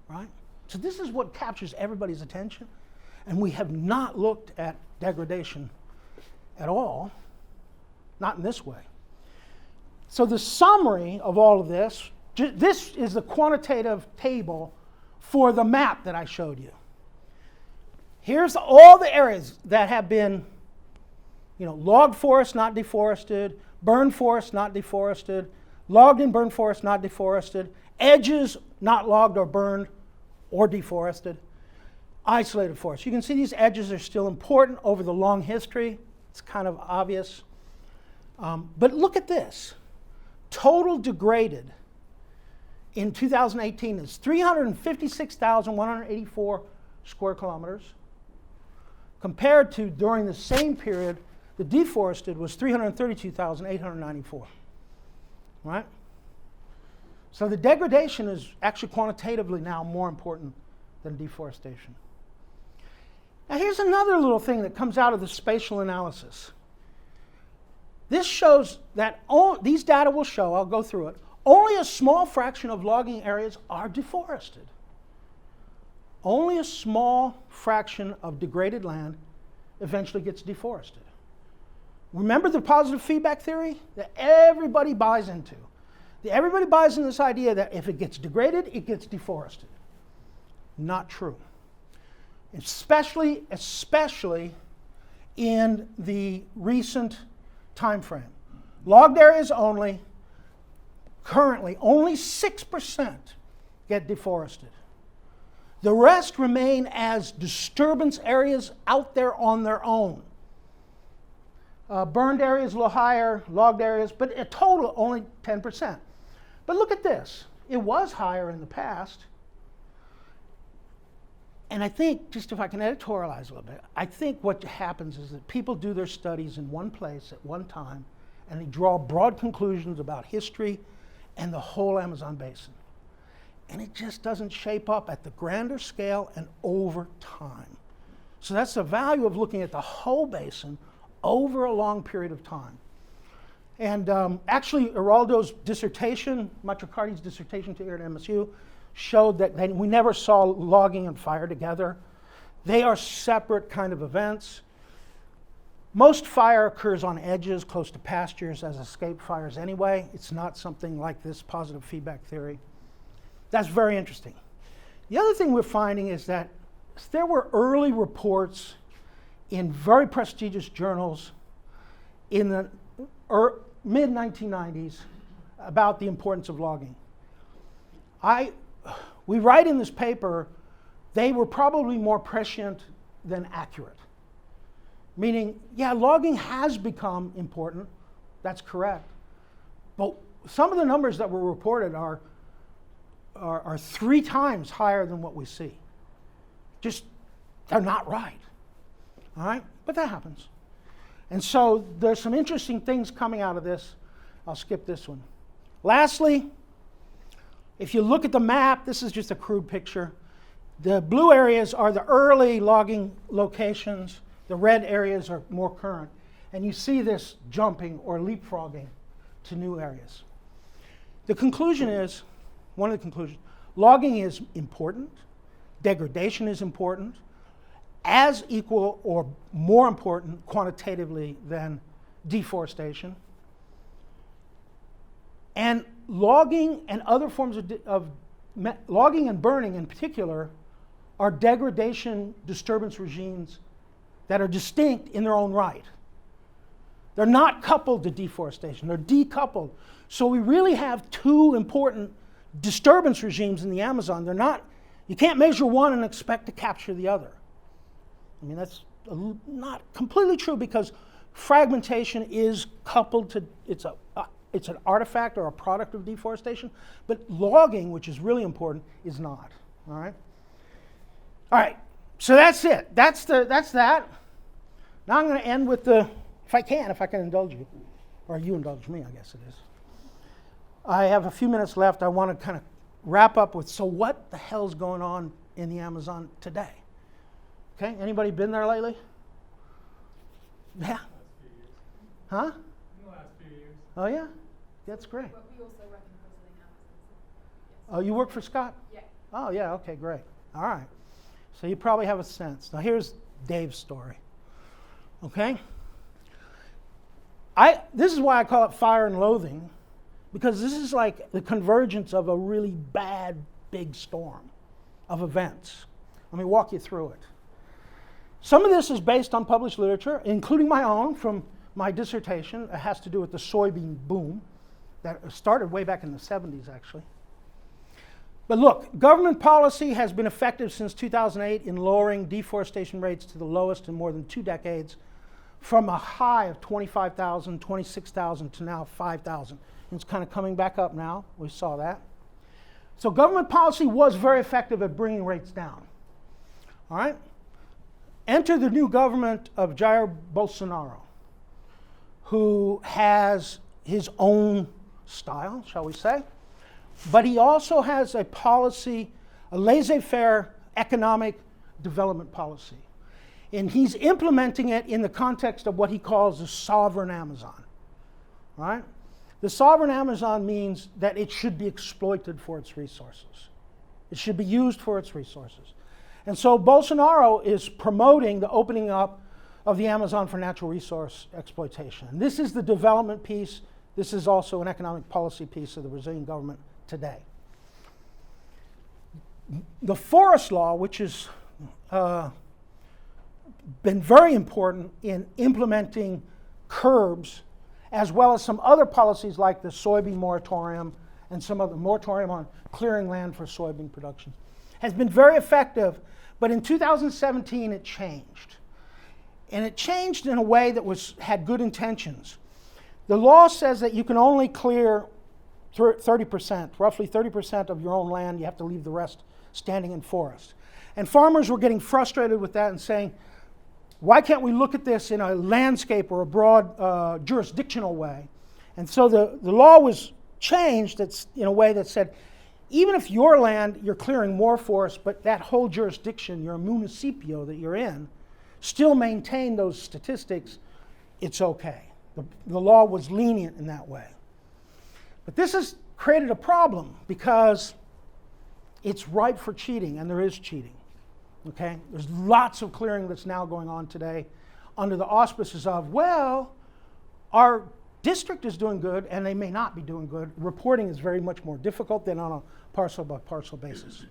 right? So this is what captures everybody's attention, and we have not looked at degradation at all, not in this way. So the summary of all of this, this is the quantitative table for the map that I showed you. Here's all the areas that have been, logged forest, not deforested, burned forest, not deforested, logged and burned forest, not deforested, edges, not logged or burned or deforested, isolated forest. You can see these edges are still important over the long history. It's kind of obvious. But look at this. Total degraded in 2018 is 356,184 square kilometers, compared to, during the same period, the deforested was 332,894, right? So the degradation is actually quantitatively now more important than deforestation. Now here's another little thing that comes out of the spatial analysis. This shows that these data will show, I'll go through it, only a small fraction of logging areas are deforested. Only a small fraction of degraded land eventually gets deforested. Remember the positive feedback theory that everybody buys into? Everybody buys into this idea that if it gets degraded, it gets deforested. Not true. Especially in the recent time frame. Logged areas only, currently only 6% get deforested. The rest remain as disturbance areas out there on their own. Burned areas a little higher, logged areas, but a total only 10%. But look at this. It was higher in the past. And I think, just if I can editorialize a little bit, I think what happens is that people do their studies in one place at one time, and they draw broad conclusions about history and the whole Amazon basin. And it just doesn't shape up at the grander scale and over time. So that's the value of looking at the whole basin over a long period of time. And actually, Araldo's dissertation, Matricardi's dissertation here at MSU, showed that we never saw logging and fire together. They are separate kind of events. Most fire occurs on edges close to pastures as escape fires anyway. It's not something like this positive feedback theory. That's very interesting. The other thing we're finding is that there were early reports in very prestigious journals in the mid-1990s about the importance of logging. We write in this paper, they were probably more prescient than accurate. Meaning, yeah, logging has become important, that's correct. But some of the numbers that were reported are 3 times higher than what we see. Just, they're not right. All right? But that happens. And so there's some interesting things coming out of this. I'll skip this one. Lastly, if you look at the map, this is just a crude picture. The blue areas are the early logging locations. The red areas are more current. And you see this jumping or leapfrogging to new areas. The conclusion is, one of the conclusions, logging is important. Degradation is important. As equal or more important quantitatively than deforestation. And logging and other forms of logging and burning in particular are degradation disturbance regimes that are distinct in their own right. They're not coupled to deforestation, they're decoupled. So we really have 2 important disturbance regimes in the Amazon. They're not, you can't measure one and expect to capture the other. I mean, that's not completely true because fragmentation is coupled to, it's an artifact or a product of deforestation, but logging, which is really important, is not. All right? All right, so that's it. That's that. Now I'm going to end with if I can indulge you, or you indulge me, I guess it is. I have a few minutes left. I want to kind of wrap up with, so what the hell's going on in the Amazon today? Okay, anybody been there lately? Yeah. Huh? In the last few years. Oh yeah? That's great. But we also work in visiting Amazon. Oh, you work for Scott? Yeah. Oh yeah, okay, great. All right. So you probably have a sense. Now here's Dave's story. Okay? This is why I call it fire and loathing, because this is like the convergence of a really bad big storm of events. Let me walk you through it. Some of this is based on published literature, including my own from my dissertation. It has to do with the soybean boom that started way back in the 70s, actually. But look, government policy has been effective since 2008 in lowering deforestation rates to the lowest in more than 2 decades, from a high of 25,000, 26,000 to now 5,000. It's kind of coming back up now. We saw that. So government policy was very effective at bringing rates down. All right? Enter the new government of Jair Bolsonaro, who has his own style, shall we say, but he also has a policy, a laissez-faire economic development policy. And he's implementing it in the context of what he calls the sovereign Amazon. Right? The sovereign Amazon means that it should be exploited for its resources. It should be used for its resources. And so Bolsonaro is promoting the opening up of the Amazon for natural resource exploitation. And this is the development piece. This is also an economic policy piece of the Brazilian government today. The forest law, which has been very important in implementing curbs, as well as some other policies like the soybean moratorium and some other moratorium on clearing land for soybean production, has been very effective. But in 2017, it changed. And it changed in a way that had good intentions. The law says that you can only clear 30%, roughly 30% of your own land. You have to leave the rest standing in forest. And farmers were getting frustrated with that and saying, why can't we look at this in a landscape or a broad jurisdictional way? And so the law was changed in a way that said, even if your land, you're clearing more forest, but that whole jurisdiction, your municipio that you're in, still maintain those statistics, it's okay. The law was lenient in that way. But this has created a problem because it's ripe for cheating, and there is cheating. Okay? There's lots of clearing that's now going on today under the auspices of, well, our district is doing good, and they may not be doing good. Reporting is very much more difficult than on a parcel-by-parcel basis.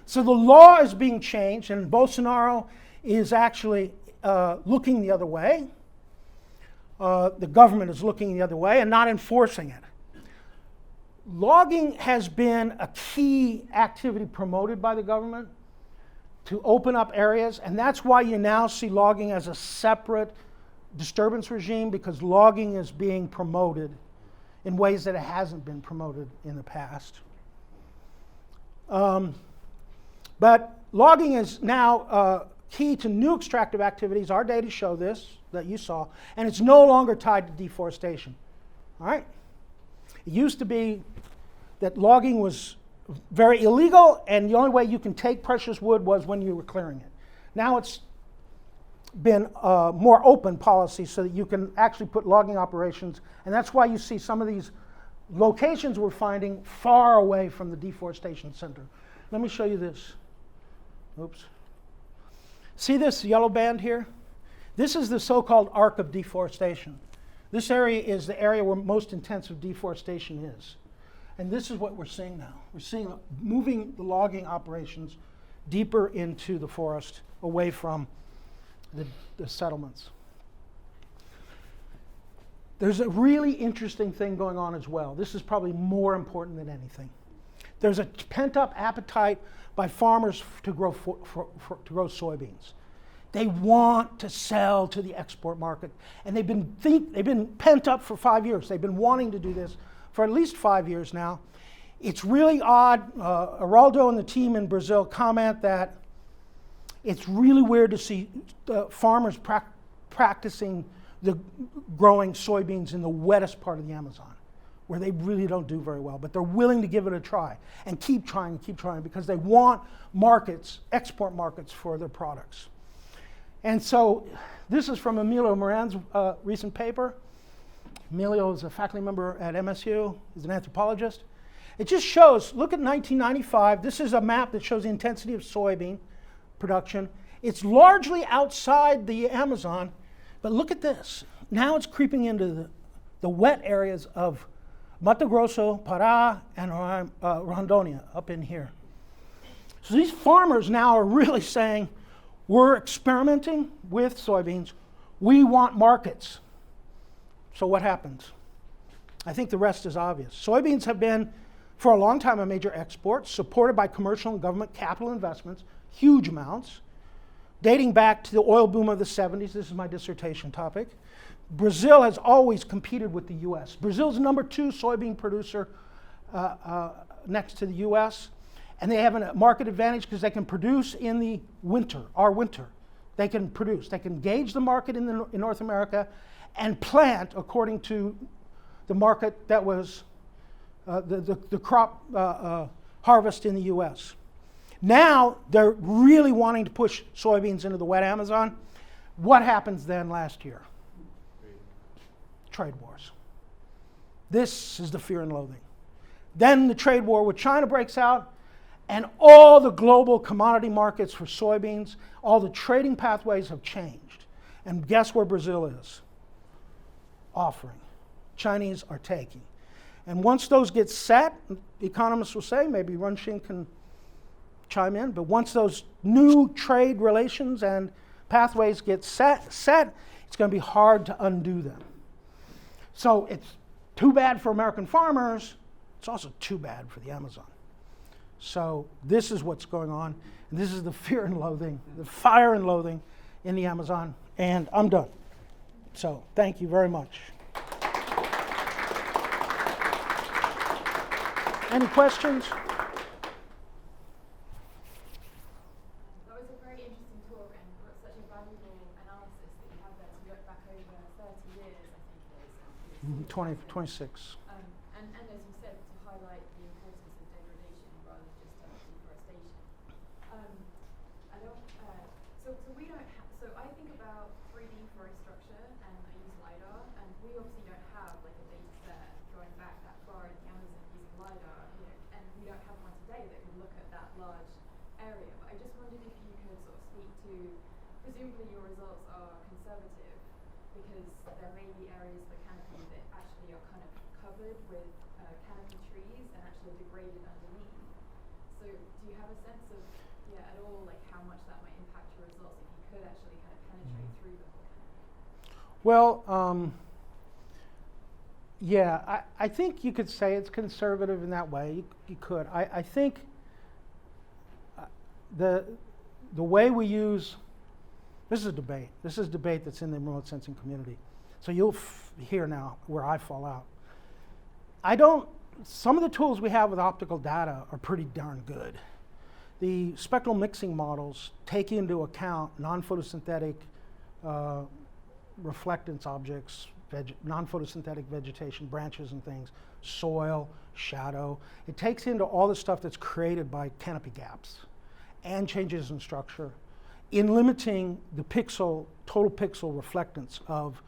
So the law is being changed, and Bolsonaro is actually looking the other way. The government is looking the other way and not enforcing it. Logging has been a key activity promoted by the government to open up areas, and that's why you now see logging as a separate disturbance regime, because logging is being promoted in ways that it hasn't been promoted in the past. But logging is now key to new extractive activities. Our data show this, that you saw, and it's no longer tied to deforestation. All right? It used to be that logging was very illegal, and the only way you can take precious wood was when you were clearing it. Now it's been a more open policy so that you can actually put logging operations, and that's why you see some of these locations we're finding far away from the deforestation center. Let me show you this. Oops. See this yellow band here? This is the so-called arc of deforestation. This area is the area where most intensive deforestation is. And this is what we're seeing now. We're seeing moving the logging operations deeper into the forest, away from the settlements. There's a really interesting thing going on as well. This is probably more important than anything. There's a pent-up appetite by farmers to grow soybeans. They want to sell to the export market, and they've been pent up for 5 years. They've been wanting to do this for at least 5 years now. It's really odd. Araldo and the team in Brazil comment that it's really weird to see farmers practicing the growing soybeans in the wettest part of the Amazon, where they really don't do very well, but they're willing to give it a try and keep trying because they want markets, export markets for their products. And so this is from Emilio Moran's recent paper. Emilio is a faculty member at MSU. He's an anthropologist. It just shows, look at 1995. This is a map that shows the intensity of soybean production. It's largely outside the Amazon, but look at this. Now it's creeping into the wet areas of Mato Grosso, Pará, and Rondônia, up in here. So these farmers now are really saying, we're experimenting with soybeans. We want markets. So what happens? I think the rest is obvious. Soybeans have been, for a long time, a major export, supported by commercial and government capital investments, huge amounts, dating back to the oil boom of the 70s. This is my dissertation topic. Brazil has always competed with the US. Brazil's number 2 soybean producer next to the US, and they have a market advantage because they can produce in the winter, our winter. They can produce. They can gauge the market in North America and plant according to the market that was the crop harvest in the US. Now they're really wanting to push soybeans into the wet Amazon. What happens then last year? Trade wars. This is the fear and loathing. Then the trade war with China breaks out, and all the global commodity markets for soybeans, all the trading pathways have changed. And guess where Brazil is? Offering. Chinese are taking. And once those get set, economists will say, maybe Runxin can chime in, but once those new trade relations and pathways get set, it's going to be hard to undo them. So it's too bad for American farmers. It's also too bad for the Amazon. So this is what's going on. And this is the fear and loathing, the fire and loathing in the Amazon. And I'm done. So thank you very much. Any questions? That was a very interesting talk and such a valuable analysis that you have there to look back over 30 years, I think it is. 26. And as you said, to highlight the importance of degradation rather than just deforestation. I don't. So we don't. So I think about 3D forest structure, and I use LiDAR, and we obviously don't have like a data set going back that far in the Amazon using LiDAR, and we don't have one today that can look at that large area. But I just wondered if you could sort of speak to, presumably your results are conservative, because there may be areas of the canopy that actually are kind of covered with canopy trees and actually degraded underneath. So do you have a sense of, at all, like how much that might impact your results if you could actually kind of penetrate through the whole canopy? Well, I think you could say it's conservative in that way. You could. I think the way we use, this is a debate. This is a debate that's in the remote sensing community. So you'll hear now where I fall out. Some of the tools we have with optical data are pretty darn good. The spectral mixing models take into account non-photosynthetic reflectance objects, non-photosynthetic vegetation, branches and things, soil, shadow. It takes into all the stuff that's created by canopy gaps and changes in structure in limiting the total pixel reflectance of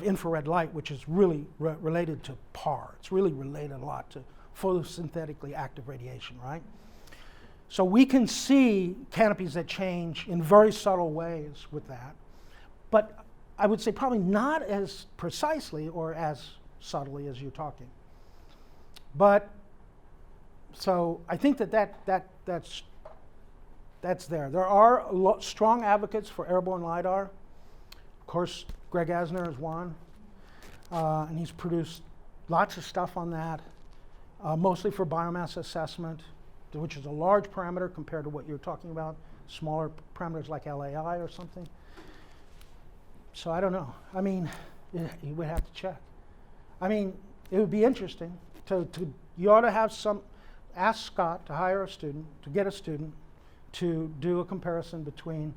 infrared light, which is really related to PAR. It's really related a lot to photosynthetically active radiation, right? So we can see canopies that change in very subtle ways with that. But I would say probably not as precisely or as subtly as you're talking. But so I think that's there. There are strong advocates for airborne LiDAR. Of course, Greg Asner is one, and he's produced lots of stuff on that, mostly for biomass assessment, which is a large parameter compared to what you're talking about, smaller parameters like LAI or something. So I don't know. I mean, you would have to check. I mean, it would be interesting you ought to have ask Scott to hire a student, to get a student to do a comparison between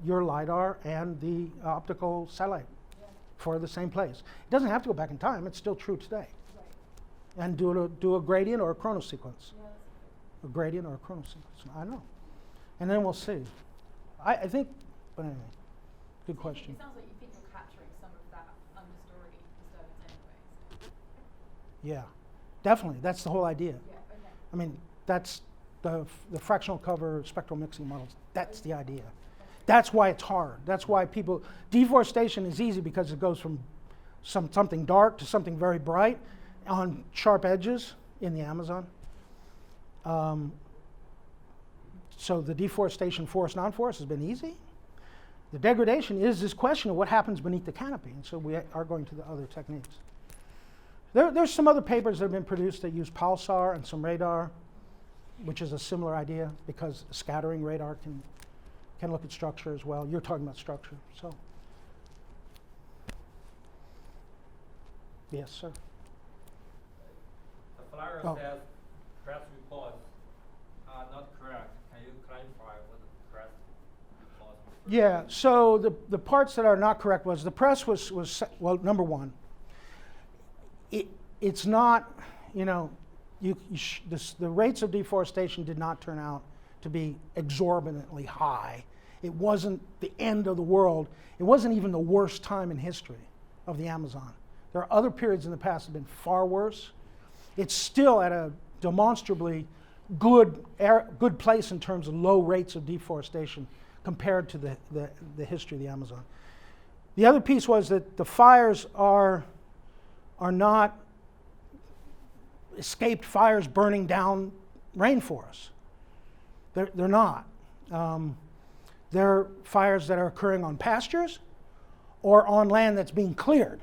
your LiDAR and the optical satellite for the same place. It doesn't have to go back in time. It's still true today. Right. And do a gradient or a chronosequence. Yeah, A gradient or a chronosequence. I don't know. And then we'll see. I think, but anyway, good question. It sounds like you think you're capturing some of that understory disturbance anyways. Yeah, definitely. That's the whole idea. Yeah, okay. I mean, that's the fractional cover spectral mixing models. That's the idea. That's why it's hard. That's why deforestation is easy because it goes from something dark to something very bright on sharp edges in the Amazon. So the deforestation, forest, non-forest, has been easy. The degradation is this question of what happens beneath the canopy, and so we are going to the other techniques. There's some other papers that have been produced that use pulsar and some radar, which is a similar idea because scattering radar can look at structure as well. You're talking about structure, so. Yes, sir. The flyer says press reports are not correct. Can you clarify what the press reports are? Yeah, so the parts that are not correct was the press was well, number one, it's not, you know, the rates of deforestation did not turn out to be exorbitantly high. It wasn't the end of the world. It wasn't even the worst time in history of the Amazon. There are other periods in the past that have been far worse. It's still at a demonstrably good place in terms of low rates of deforestation compared to the history of the Amazon. The other piece was that the fires are not escaped fires burning down rainforests. They're not. They're fires that are occurring on pastures or on land that's being cleared.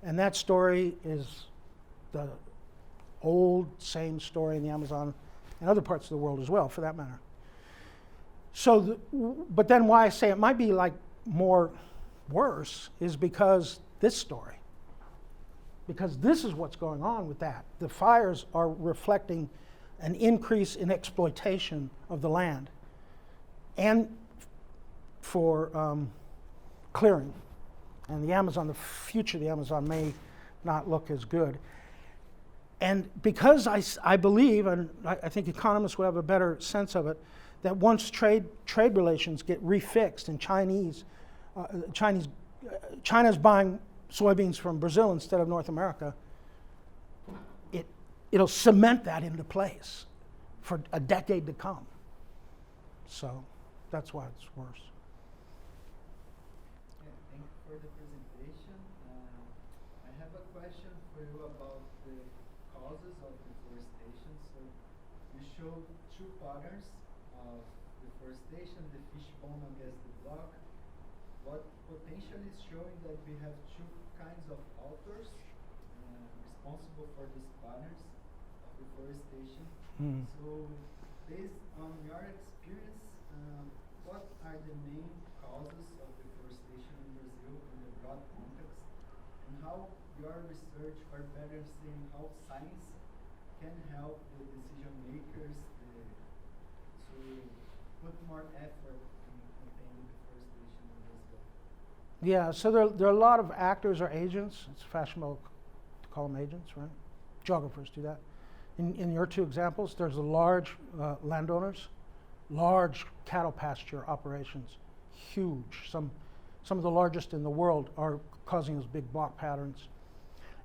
And that story is the old, same story in the Amazon and other parts of the world as well, for that matter. So, but then why I say it might be like more worse is because this story. Because this is what's going on with that. The fires are reflecting an increase in exploitation of the land and for clearing. And the Amazon, the future of the Amazon may not look as good. And because I believe, and I think economists will have a better sense of it, that once trade relations get refixed and China's buying soybeans from Brazil instead of North America, it'll cement that into place for a decade to come. So that's why it's worse. Yeah, thank you for the presentation. I have a question for you about the causes of deforestation. So you showed two patterns of deforestation, the fishbone against the block. What potentially is showing that we have two kinds of authors responsible for these patterns of deforestation. So based on your experience, what are the main causes of deforestation in Brazil in the broad context, and how your research, or better saying, how science can help the decision makers to put more effort in containing deforestation in Brazil? Yeah, so there are a lot of actors or agents. It's fashionable to call them agents, right? Geographers do that. In your two examples, there's the large landowners, large cattle pasture operations, huge. Some of the largest in the world are causing those big block patterns.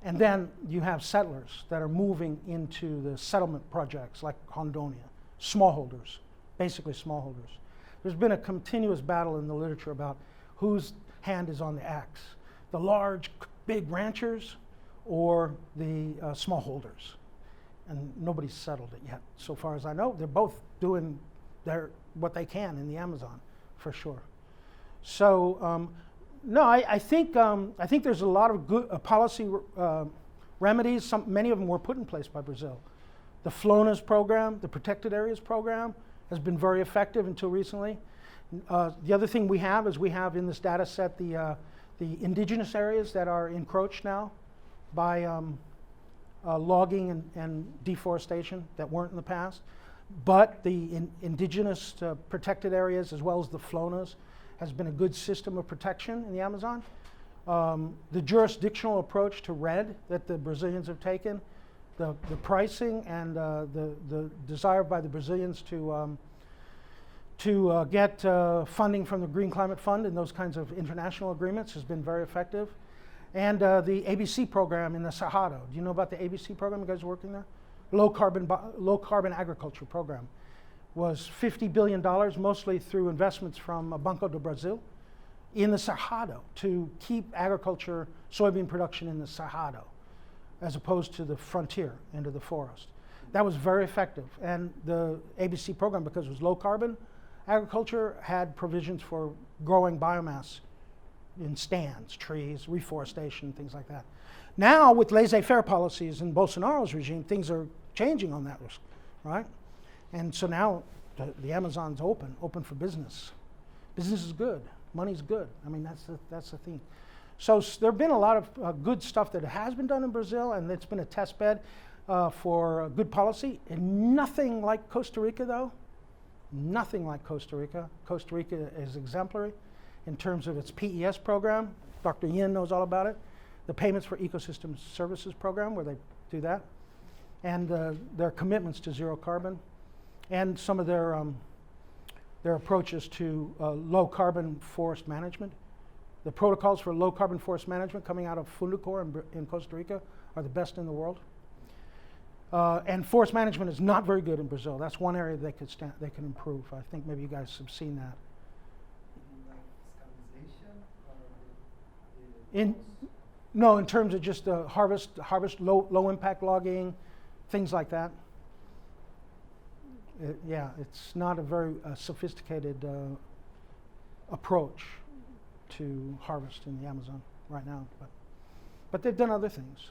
And then you have settlers that are moving into the settlement projects like Hondonia, smallholders, basically smallholders. There's been a continuous battle in the literature about whose hand is on the axe, the large, big ranchers or the smallholders. And nobody's settled it yet, so far as I know. They're both doing what they can in the Amazon, for sure. So, no, I think there's a lot of good policy remedies. Many of them were put in place by Brazil. The FLONAS program, the Protected Areas program, has been very effective until recently. The other thing we have is in this data set the indigenous areas that are encroached now by logging and deforestation that weren't in the past. but the indigenous protected areas, as well as the flonas, has been a good system of protection in the Amazon. The jurisdictional approach to REDD that the Brazilians have taken, the pricing and the desire by the Brazilians to get funding from the Green Climate Fund and those kinds of international agreements has been very effective. And the ABC program in the Cerrado. Do you know about the ABC program? You guys are working there? Low carbon agriculture program was $50 billion, mostly through investments from Banco do Brasil in the Cerrado to keep agriculture, soybean production in the Cerrado, as opposed to the frontier into the forest. That was very effective. And the ABC program, because it was low carbon agriculture, had provisions for growing biomass in stands, trees, reforestation, things like that. Now, with laissez-faire policies in Bolsonaro's regime, things are changing on that, right? And so now the Amazon's open for business. Business is good, money's good. I mean, that's the thing. So there have been a lot of good stuff that has been done in Brazil, and it's been a test bed for good policy. And nothing like Costa Rica, though. Nothing like Costa Rica. Costa Rica is exemplary in terms of its PES program. Dr. Yin knows all about it. The Payments for Ecosystem Services program, where they do that. And their commitments to zero carbon. And some of their approaches to low carbon forest management. The protocols for low carbon forest management coming out of Fundacor in Costa Rica are the best in the world. And forest management is not very good in Brazil. That's one area they could improve. I think maybe you guys have seen that. No, in terms of just harvest, low impact logging, things like that. It's not a very sophisticated approach to harvest in the Amazon right now, but they've done other things.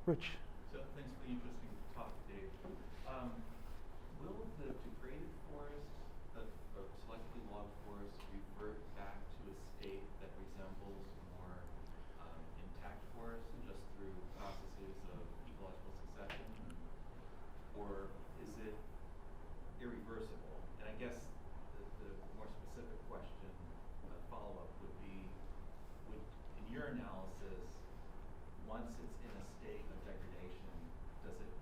Rich. So thanks for the interesting talk, Dave. Will the degraded forest, or selectively logged forest, revert back to a state that resembles more intact forest just through processes of ecological succession, or is it irreversible? And I guess the more specific question, follow-up would be, in your analysis, once it's in a state of degradation, does it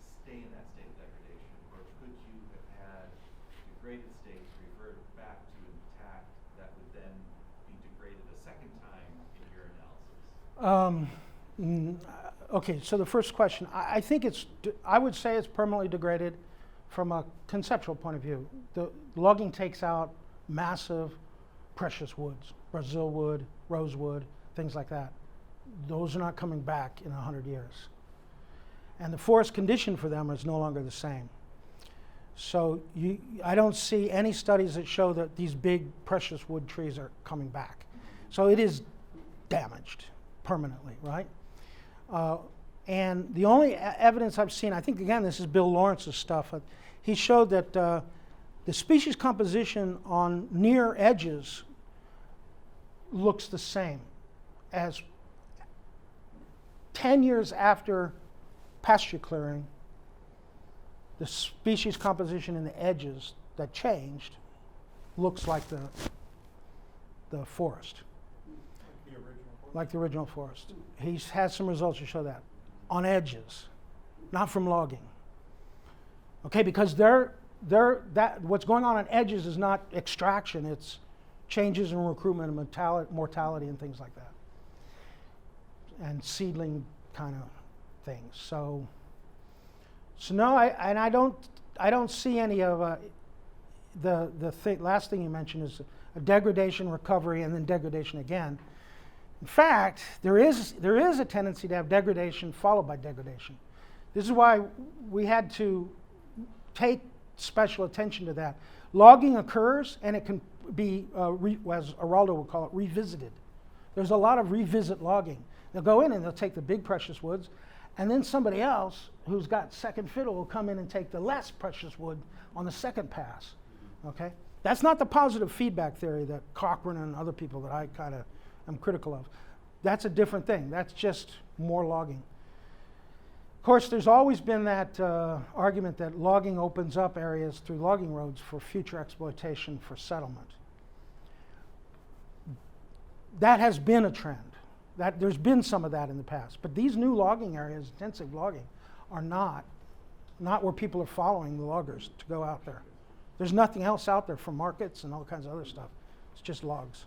stay in that state of degradation, or could you have had degraded states revert back to intact that would then be degraded a second time in your analysis? Okay, so the first question, I think I would say it's permanently degraded from a conceptual point of view. The logging takes out massive precious woods, Brazil wood, rosewood, things like that. Those are not coming back in 100 years. And the forest condition for them is no longer the same. So I don't see any studies that show that these big precious wood trees are coming back. So it is damaged permanently, right? And the only evidence I've seen, I think again this is Bill Lawrence's stuff, he showed that the species composition on near edges looks the same as 10 years after pasture clearing. The species composition in the edges that changed looks like the forest. Like the original forest. He has some results to show that. On edges, not from logging. Okay, because what's going on edges is not extraction, it's changes in recruitment and mortality and things like that. And seedling kind of things. So no, I don't see any of the last thing you mentioned is a degradation, recovery, and then degradation again. In fact, there is a tendency to have degradation followed by degradation. This is why we had to take special attention to that. Logging occurs, and it can be, as Araldo would call it, revisited. There's a lot of revisit logging. They'll go in and they'll take the big precious woods, and then somebody else who's got second fiddle will come in and take the less precious wood on the second pass. Okay? That's not the positive feedback theory that Cochrane and other people that I kind of am critical of. That's a different thing. That's just more logging. course, there's always been that argument that logging opens up areas through logging roads for future exploitation for settlement. That has been a trend. There's been some of that in the past. But these new logging areas, intensive logging, are not where people are following the loggers to go out there. There's nothing else out there for markets and all kinds of other stuff. It's just logs.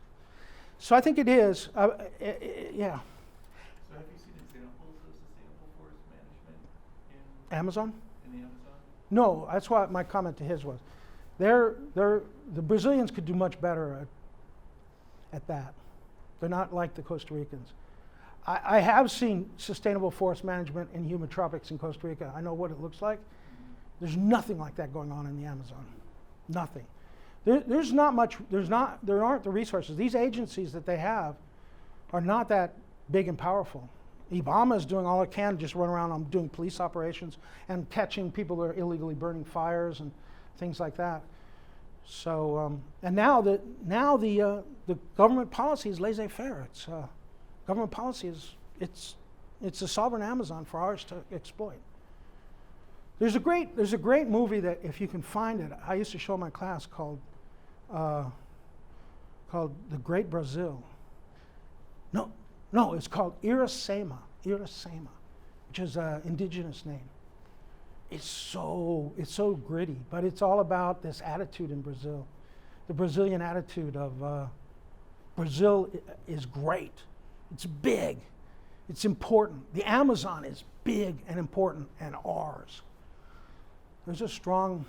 So I think it is, yeah. So have you seen examples of sustainable forest management Amazon? in the Amazon? No, that's what my comment to his was. The Brazilians could do much better at that. They're not like the Costa Ricans. I have seen sustainable forest management in humid tropics in Costa Rica. I know what it looks like. There's nothing like that going on in the Amazon. Nothing. There's not much, there aren't the resources. These agencies that they have are not that big and powerful. IBAMA is doing all it can to just run around doing police operations and catching people that are illegally burning fires and things like that. So, and now the government policy is laissez-faire. It's government policy is it's a sovereign Amazon for ours to exploit. There's a great movie that if you can find it, I used to show my class called The Great Brazil. No, it's called Iracema, which is an indigenous name. It's so gritty, but it's all about this attitude in Brazil. The Brazilian attitude of Brazil is great. It's big. It's important. The Amazon is big and important and ours. There's a strong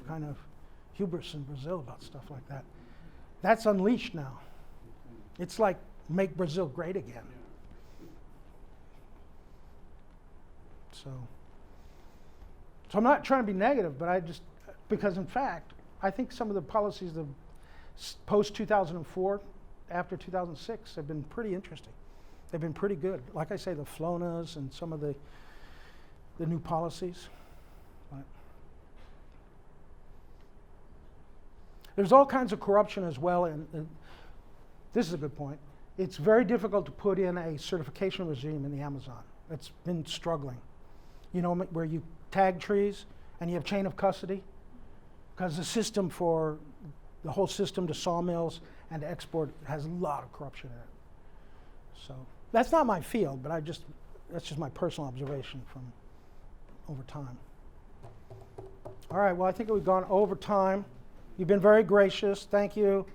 kind of hubris in Brazil about stuff like that. That's unleashed now. It's like make Brazil great again. So I'm not trying to be negative, but because in fact, I think some of the policies of post-2004, after 2006, have been pretty interesting. They've been pretty good. Like I say, the FLONAs and some of the new policies. But there's all kinds of corruption as well, and this is a good point. It's very difficult to put in a certification regime in the Amazon. It's been struggling. You know, where you tag trees and you have chain of custody, because the whole system to sawmills and to export has a lot of corruption in it. So that's not my field, but that's just my personal observation from over time. All right, well, I think we've gone over time. You've been very gracious. Thank you.